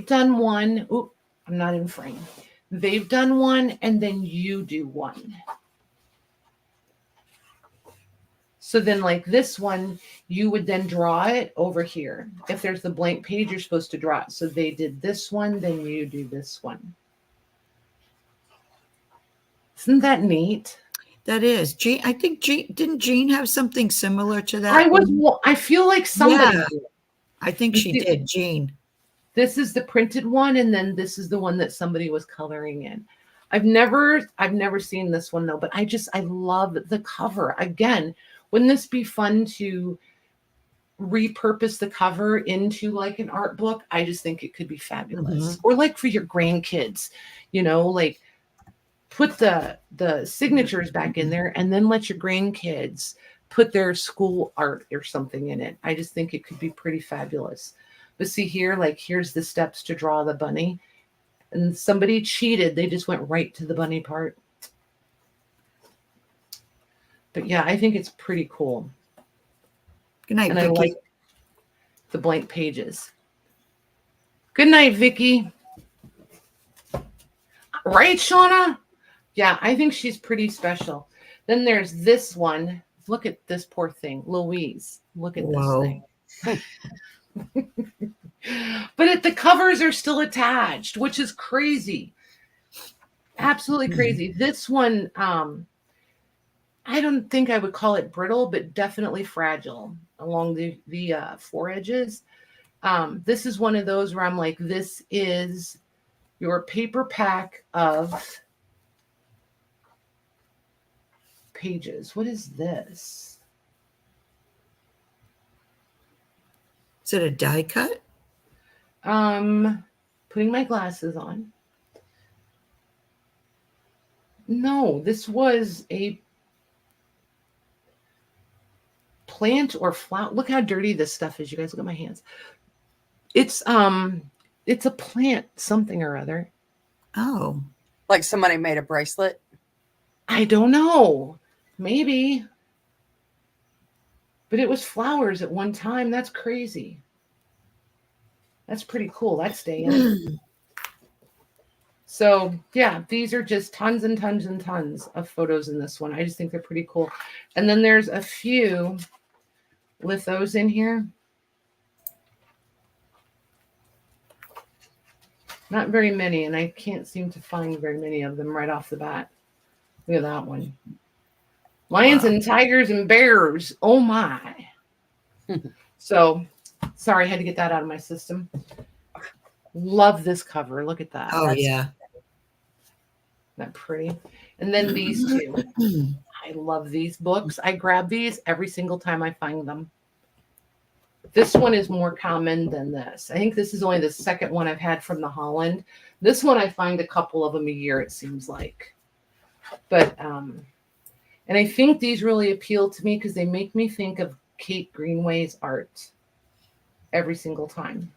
done one. Oop, I'm not in frame. They've done one, and then you do one. So then like this one, you would then draw it over here. If there's the blank page, you're supposed to draw it. So they did this one, then you do this one. Isn't that neat? That is. Jean, I think didn't Jean have something similar to that? I feel like somebody did. I think she did, Jean. This is the printed one, and then this is the one that somebody was coloring in. I've never seen this one though, but I love the cover. Again, wouldn't this be fun to repurpose the cover into like an art book? I just think it could be fabulous. Or like for your grandkids, like put the signatures back in there and then let your grandkids put their school art or something in it. I just think it could be pretty fabulous. But see here, like here's the steps to draw the bunny. And somebody cheated. They just went right to the bunny part. But yeah, I think it's pretty cool. Good night, and Vicky. I like the blank pages. Good night, Vicky. Right, Shauna? Yeah, I think she's pretty special. Then there's this one. Look at this poor thing. Louise. Look at this thing. But the covers are still attached, which is crazy. Absolutely crazy. This one, I don't think I would call it brittle, but definitely fragile along the four edges. This is one of those where I'm like, this is your paper pack of pages. What is this? Is it a die cut? Putting my glasses on. No, this was a plant or flower. Look how dirty this stuff is. You guys look at my hands. It's a plant, something or other. Oh. Like somebody made a bracelet? I don't know. Maybe. But it was flowers at one time. That's crazy. That's pretty cool. That's staying. So, yeah, these are just tons and tons and tons of photos in this one. I just think they're pretty cool. And then there's a few lithos in here. Not very many, and I can't seem to find very many of them right off the bat. Look at that one. Lions and tigers and bears. Oh, my. So, sorry, I had to get that out of my system. Love this cover. Look at that. Oh, yeah. That pretty. And then these two. I love these books. I grab these every single time I find them. This one is more common than this. I think this is only the second one I've had from the Holland. This one I find a couple of them a year, it seems like. But, and I think these really appeal to me because they make me think of Kate Greenway's art every single time.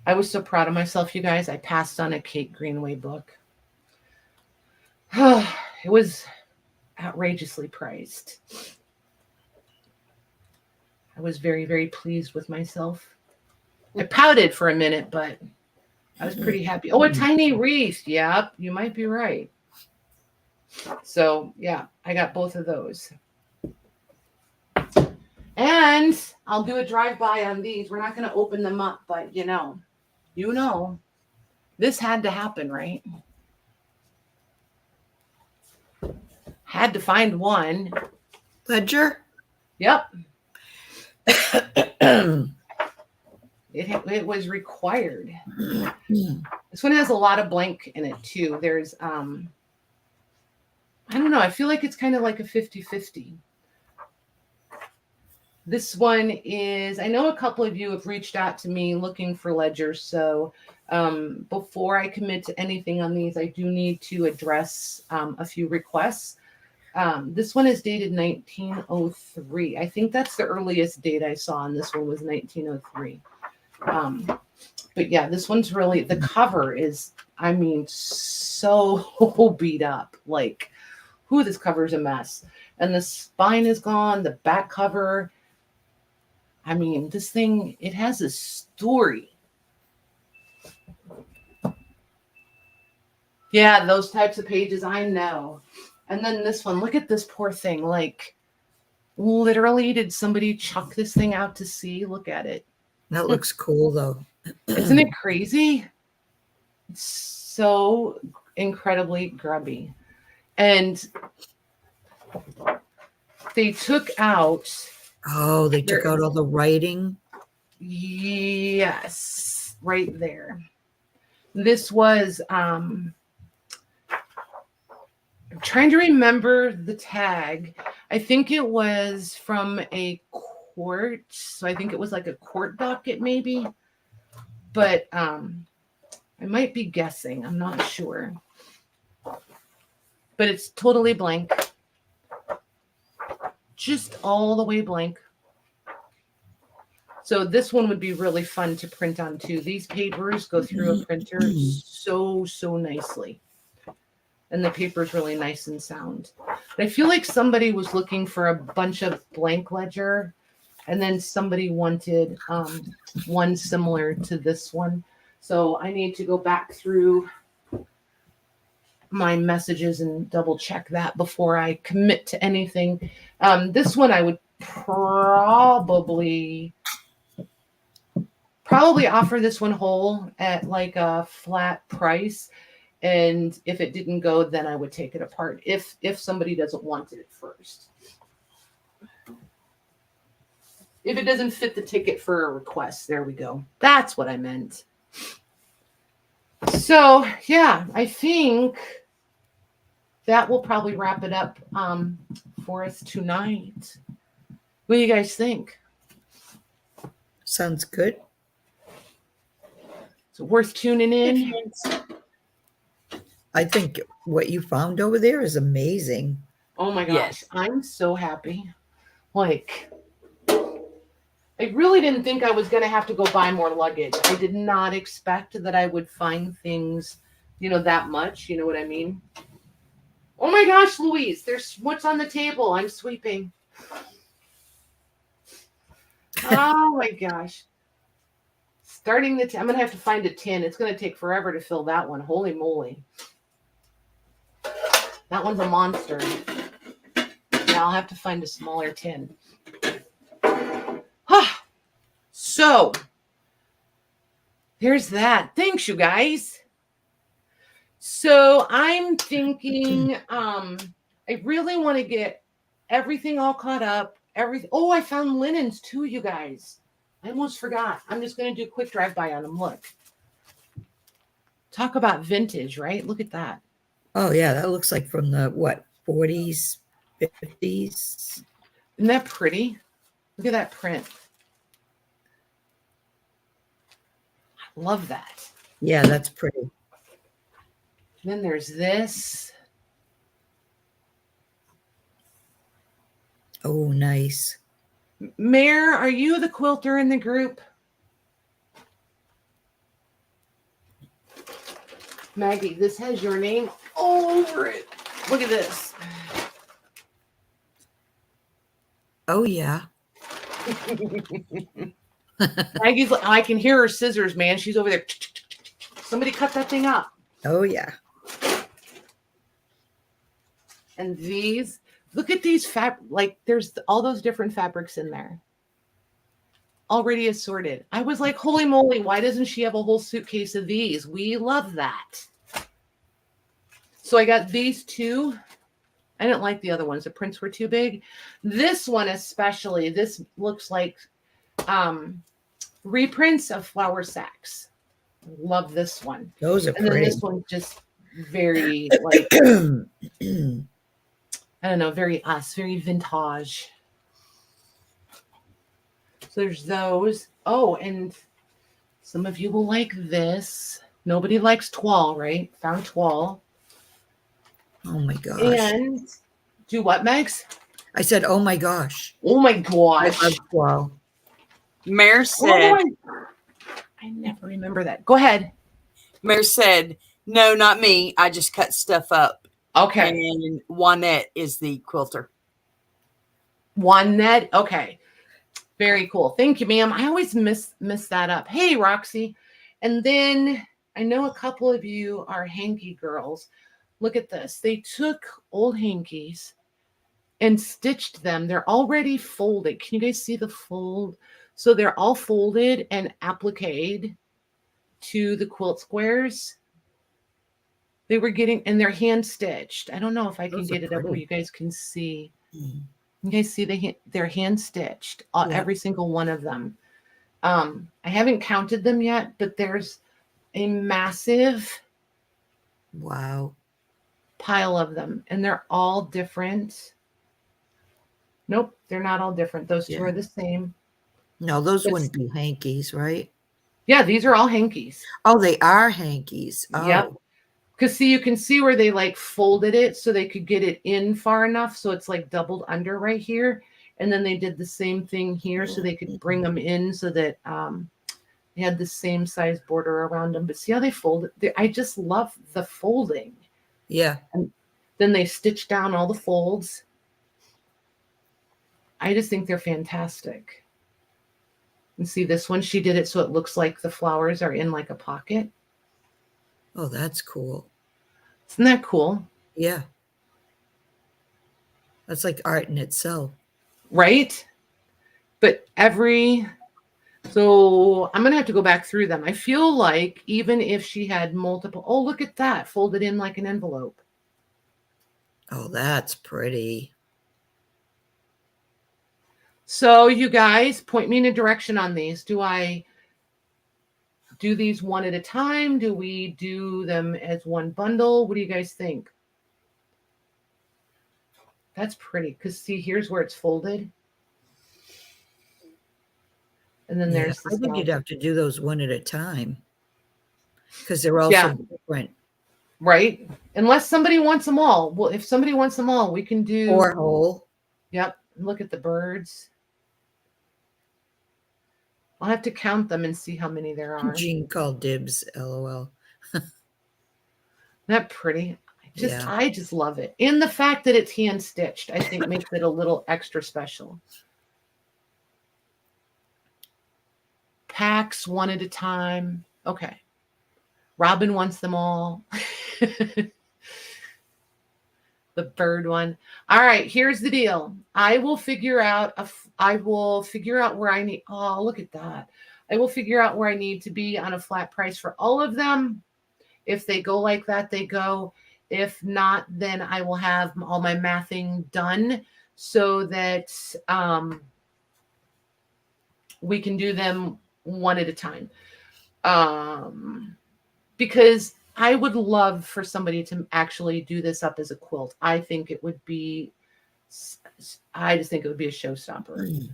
I was so proud of myself, you guys. I passed on a Kate Greenway book. It was outrageously priced. I was very, very pleased with myself. I pouted for a minute, but I was pretty happy. Oh, a tiny wreath. Yep, you might be right. So, yeah, I got both of those. And I'll do a drive-by on these. We're not going to open them up, but you know, this had to happen, right? Had to find one. Ledger? Yep. It was required. This one has a lot of blank in it too. There's, I don't know. I feel like it's kind of like a 50-50. This one is, I know a couple of you have reached out to me looking for ledgers. So before I commit to anything on these, I do need to address a few requests. This one is dated 1903. I think that's the earliest date I saw on this one was 1903. But yeah, this one's really, the cover is, I mean, so beat up. Like, this cover's a mess. And the spine is gone, the back cover. I mean, this thing, it has a story. Yeah, those types of pages, I know. And then this one, look at this poor thing. Like, literally, did somebody chuck this thing out to sea? Look at it. That looks cool, though. Isn't it crazy? It's so incredibly grubby. And they took out... Oh, they took out all the writing? Yes, right there. This was... I'm trying to remember the tag. I think it was from a court. So I think it was like a court docket maybe. But I might be guessing. I'm not sure. But it's totally blank. Just all the way blank. So this one would be really fun to print on too. These papers go through a printer so nicely. And the paper is really nice and sound. But I feel like somebody was looking for a bunch of blank ledger, and then somebody wanted one similar to this one. So I need to go back through my messages and double check that before I commit to anything. This one I would probably probably offer this one whole at like a flat price. And if it didn't go, then I would take it apart if somebody doesn't want it at first. If it doesn't fit the ticket for a request, there we go. That's what I meant. So yeah, I think that will probably wrap it up for us tonight. What do you guys think? Sounds good. Is it worth tuning in? I think what you found over there is amazing. Oh my gosh, Yes. I'm so happy. Like, I really didn't think I was going to have to go buy more luggage. I did not expect that I would find things, that much. You know what I mean? Oh my gosh, Louise, there's what's on the table. I'm sweeping. Oh my gosh. Starting the I'm going to have to find a tin. It's going to take forever to fill that one. Holy moly. That one's a monster. Yeah, I'll have to find a smaller tin. So, there's that. Thanks, you guys. So, I'm thinking I really want to get everything all caught up. Oh, I found linens too, you guys. I almost forgot. I'm just going to do a quick drive-by on them. Look. Talk about vintage, right? Look at that. Oh, yeah. That looks like from the, 40s, 50s? Isn't that pretty? Look at that print. I love that. Yeah, that's pretty. Then there's this. Oh, nice. Mare, are you the quilter in the group? Maggie, this has your name all over it. Look at this. Oh, yeah. Maggie's like, I can hear her scissors, man. She's over there. Somebody cut that thing up. Oh, yeah. And these, look at these there's all those different fabrics in there. Already assorted. I was like, holy moly, why doesn't she have a whole suitcase of these? We love that. So I got these two. I didn't like the other ones. The prints were too big. This one especially, this looks like reprints of flower sacks. Love this one. Those are and then pretty. this one's just very like I don't know, very us, very vintage. So there's those. Oh, and some of you will like this. Nobody likes toile, right? Found toile. Oh my gosh. And do what, Megs? I said, oh my gosh. Oh my gosh. Wow. Mare said, I never remember that. Go ahead. Mare said, no, not me. I just cut stuff up. Okay. And Juanette is the quilter. Juanette. Okay. Very cool. Thank you, ma'am. I always miss that up. Hey, Roxy. And then I know a couple of you are hanky girls. Look at this. They took old hankies and stitched them. They're already folded. Can you guys see the fold? So they're all folded and appliqued to the quilt squares. They were getting, and they're hand stitched. I don't know if I can get it up where you guys can see. You guys see they're hand stitched, every single one of them. I haven't counted them yet, but there's a massive pile of them, and they're all different. Nope, they're not all different. Those two are the same. No, those wouldn't be hankies, right? Yeah, these are all hankies. Oh, they are hankies. Oh. Yep. Because see, you can see where they like folded it so they could get it in far enough. So it's like doubled under right here. And then they did the same thing here so they could bring them in so that they had the same size border around them. But see how they fold it? I just love the folding. Yeah. And then they stitch down all the folds. I just think they're fantastic. And see this one, she did it so it looks like the flowers are in like a pocket. Oh, that's cool. Isn't that cool? Yeah. That's like art in itself. Right? But every So I'm going to have to go back through them. I feel like even if she had multiple, oh, look at that, folded in like an envelope. Oh, that's pretty. So you guys point me in a direction on these. Do I do these one at a time? Do we do them as one bundle? What do you guys think? That's pretty, because see, here's where it's folded. And then Yeah, there's the I think you'd scallop. have to do those one at a time because they're also different. Right? Unless somebody wants them all. Well, if somebody wants them all, we can do. Or whole. Yep. Look at the birds. I'll have to count them and see how many there are. Jean called dibs, LOL. That pretty. Yeah. I just love it. And the fact that it's hand stitched, I think makes it a little extra special. Packs one at a time. Okay. Robin wants them all. The bird one. All right, here's the deal. I will figure out where I need. Oh, look at that. I will figure out where I need to be on a flat price for all of them. If they go like that, they go. If not, then I will have all my mathing done so that we can do them one at a time. Because I would love for somebody to actually do this up as a quilt. I just think it would be a showstopper.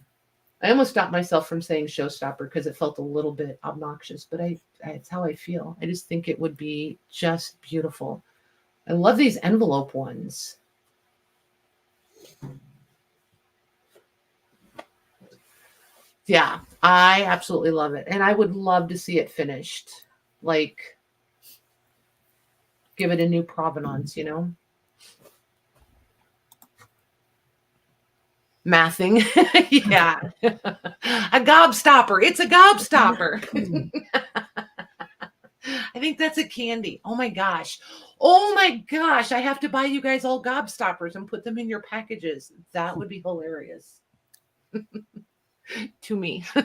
I almost stopped myself from saying showstopper because it felt a little bit obnoxious, but it's how I feel. I just think it would be just beautiful. I love these envelope ones. Yeah, I absolutely love it. And I would love to see it finished. Like, give it a new provenance, you know? Mathing. Yeah. A gobstopper. It's a gobstopper. I think that's a candy. Oh my gosh. Oh my gosh. I have to buy you guys all gobstoppers and put them in your packages. That would be hilarious. To me. Is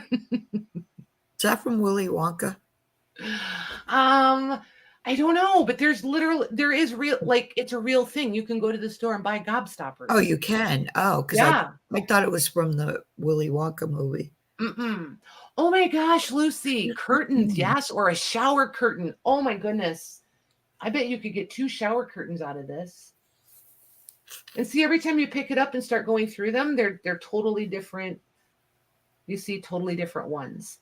that from Willy Wonka? I don't know, but there is real, like, it's a real thing. You can go to the store and buy gobstoppers. Oh, you can. Oh, because yeah. I thought it was from the Willy Wonka movie. Oh my gosh, Lucy, curtains, yes, or a shower curtain. Oh my goodness. I bet you could get 2 shower curtains out of this. And see, every time you pick it up and start going through them, they're totally different. You see totally different ones.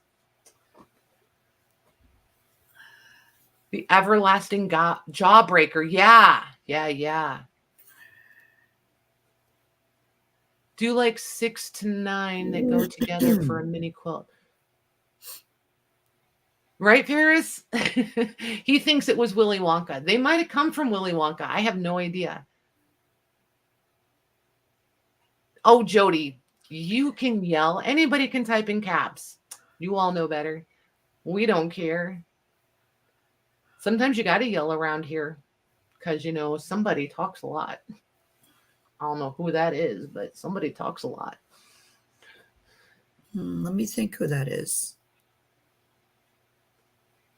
The everlasting jawbreaker. Yeah. Do like 6 to 9 that go together for a mini quilt. Right, Paris? He thinks it was Willy Wonka. They might have come from Willy Wonka. I have no idea. Oh, Jody, you can yell. Anybody can type in caps. You all know better. We don't care. Sometimes you got to yell around here because, you know, somebody talks a lot. I don't know who that is, but somebody talks a lot. Let me think who that is.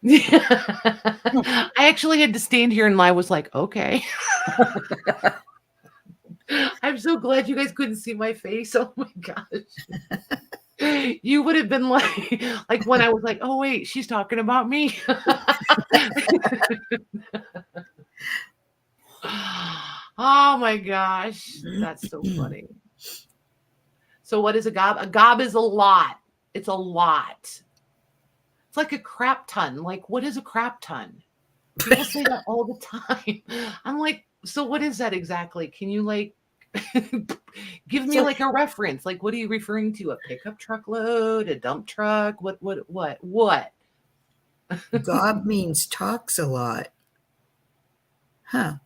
I actually had to stand here and I was like, okay. I'm so glad you guys couldn't see my face. Oh my gosh. You would have been like when I was like, oh wait, she's talking about me. Oh my gosh. That's so funny. So what is a gob? A gob is a lot. It's a lot. It's like a crap ton. Like, what is a crap ton? People say that all the time. I'm like, so what is that exactly? Can you like give me like a reference? Like, what are you referring to? A pickup truck load? A dump truck? What? Gob means talks a lot. Huh.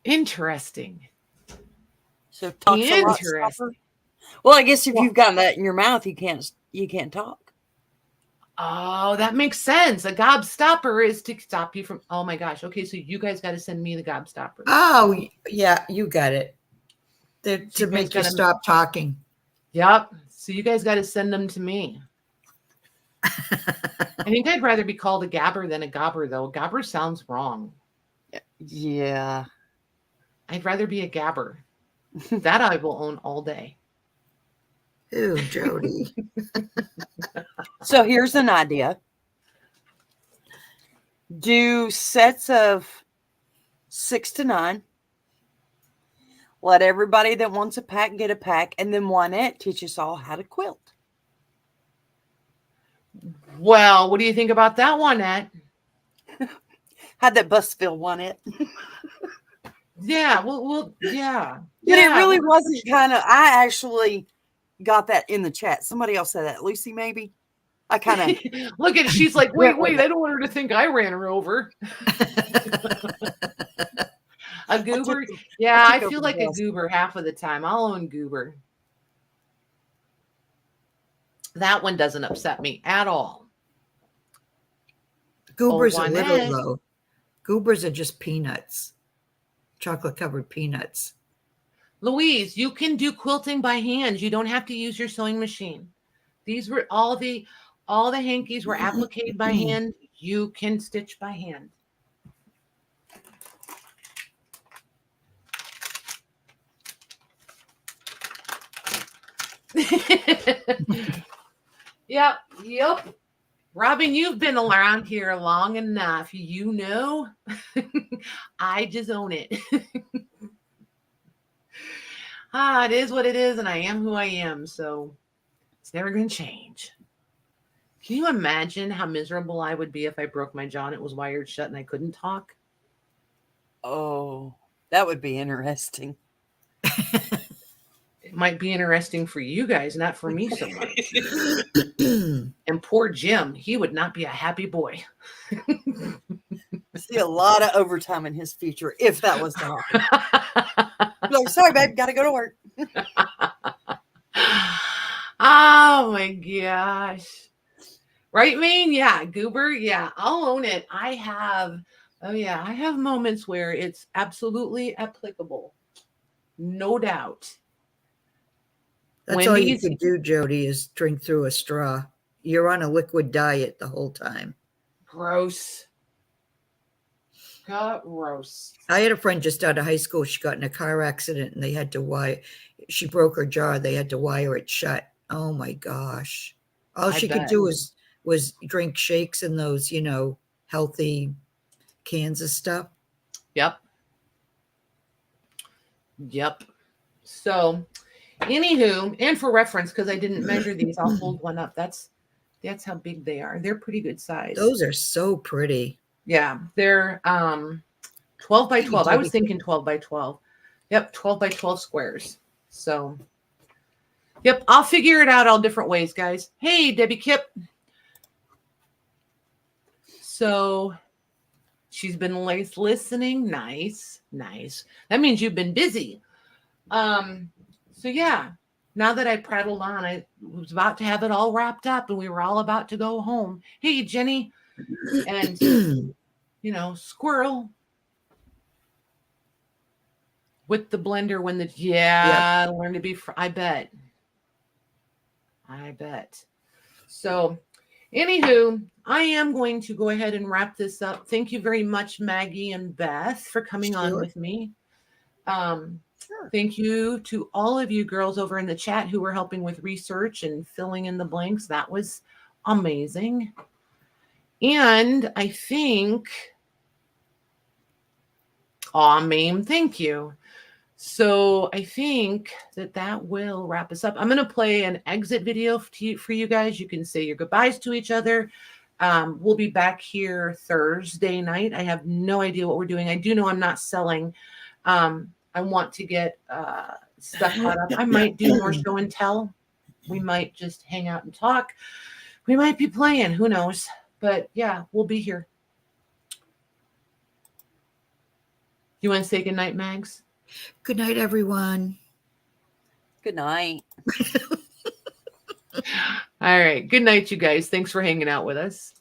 Interesting. So talks a lot. Stopper? Well, I guess if you've got that in your mouth, you can't talk. Oh, that makes sense. A gobstopper is to stop you from. Oh my gosh. Okay, so you guys got to send me the gobstopper. Oh, yeah, you got it. To make you stop talking. Yep. So you guys got to send them to me. I think I'd rather be called a gabber than a gobber, though. Gobber sounds wrong. Yeah. I'd rather be a gabber. That I will own all day. Ooh, Jody. So here's an idea. Do sets of 6 to 9. Let everybody that wants a pack get a pack, and then Juanette teach us all how to quilt. Well, what do you think about that one, Ed? How'd that bus feel, Juanette? Yeah, well, yeah. But Yeah. it really wasn't kind of, I actually got that in the chat. Somebody else said that. Lucy, maybe? I kind of. Look at it. She's like, wait, I don't want her to think I ran her over. A goober? Yeah, I feel like a goober half of the time. I'll own goober. That one doesn't upset me at all. Goobers are little, though. Goobers are just peanuts. Chocolate-covered peanuts. Louise, you can do quilting by hand. You don't have to use your sewing machine. These were all the hankies were appliqued by hand. You can stitch by hand. Yep. Robin, you've been around here long enough. You know, I just own it. It is what it is, and I am who I am, so it's never going to change. Can you imagine how miserable I would be if I broke my jaw and it was wired shut and I couldn't talk? Oh, that would be interesting. It might be interesting for you guys, not for me so much. And poor Jim, he would not be a happy boy. See a lot of overtime in his future if that was to happen. Like, sorry, babe, gotta go to work. Oh my gosh. Right, Maine? Yeah. Goober? Yeah, I'll own it. I have moments where it's absolutely applicable. No doubt. That's all you can do, Jody, is drink through a straw. You're on a liquid diet the whole time. Gross. Gross. I had a friend just out of high school. She got in a car accident and they had to wire. She broke her jaw. They had to wire it shut. Oh my gosh. All she could do was drink shakes in those, healthy cans of stuff. Yep. So, anywho, and for reference, because I didn't measure these, I'll hold one up. That's how big they are. They're pretty good size. Those are so pretty. Yeah, they're 12 by 12. I was thinking 12 by 12. Yep, 12 by 12 squares. So, yep, I'll figure it out all different ways, guys. Hey, Debbie Kip. So, she's been listening. Nice. That means you've been busy. So yeah, now that I prattled on, I was about to have it all wrapped up and we were all about to go home. Hey, Jenny, and squirrel with the blender when learn to be, I bet. So anywho, I am going to go ahead and wrap this up. Thank you very much, Maggie and Beth, for coming on with me. Thank you to all of you girls over in the chat who were helping with research and filling in the blanks. That was amazing. And I think, Mame, thank you. So I think that will wrap us up. I'm going to play an exit video for you guys. You can say your goodbyes to each other. We'll be back here Thursday night. I have no idea what we're doing. I do know I'm not selling. I want to get stuff caught up. I might do more show and tell. We might just hang out and talk. We might be playing. Who knows? But yeah, we'll be here. You want to say good night, Mags? Good night, everyone. Good night. All right. Good night, you guys. Thanks for hanging out with us.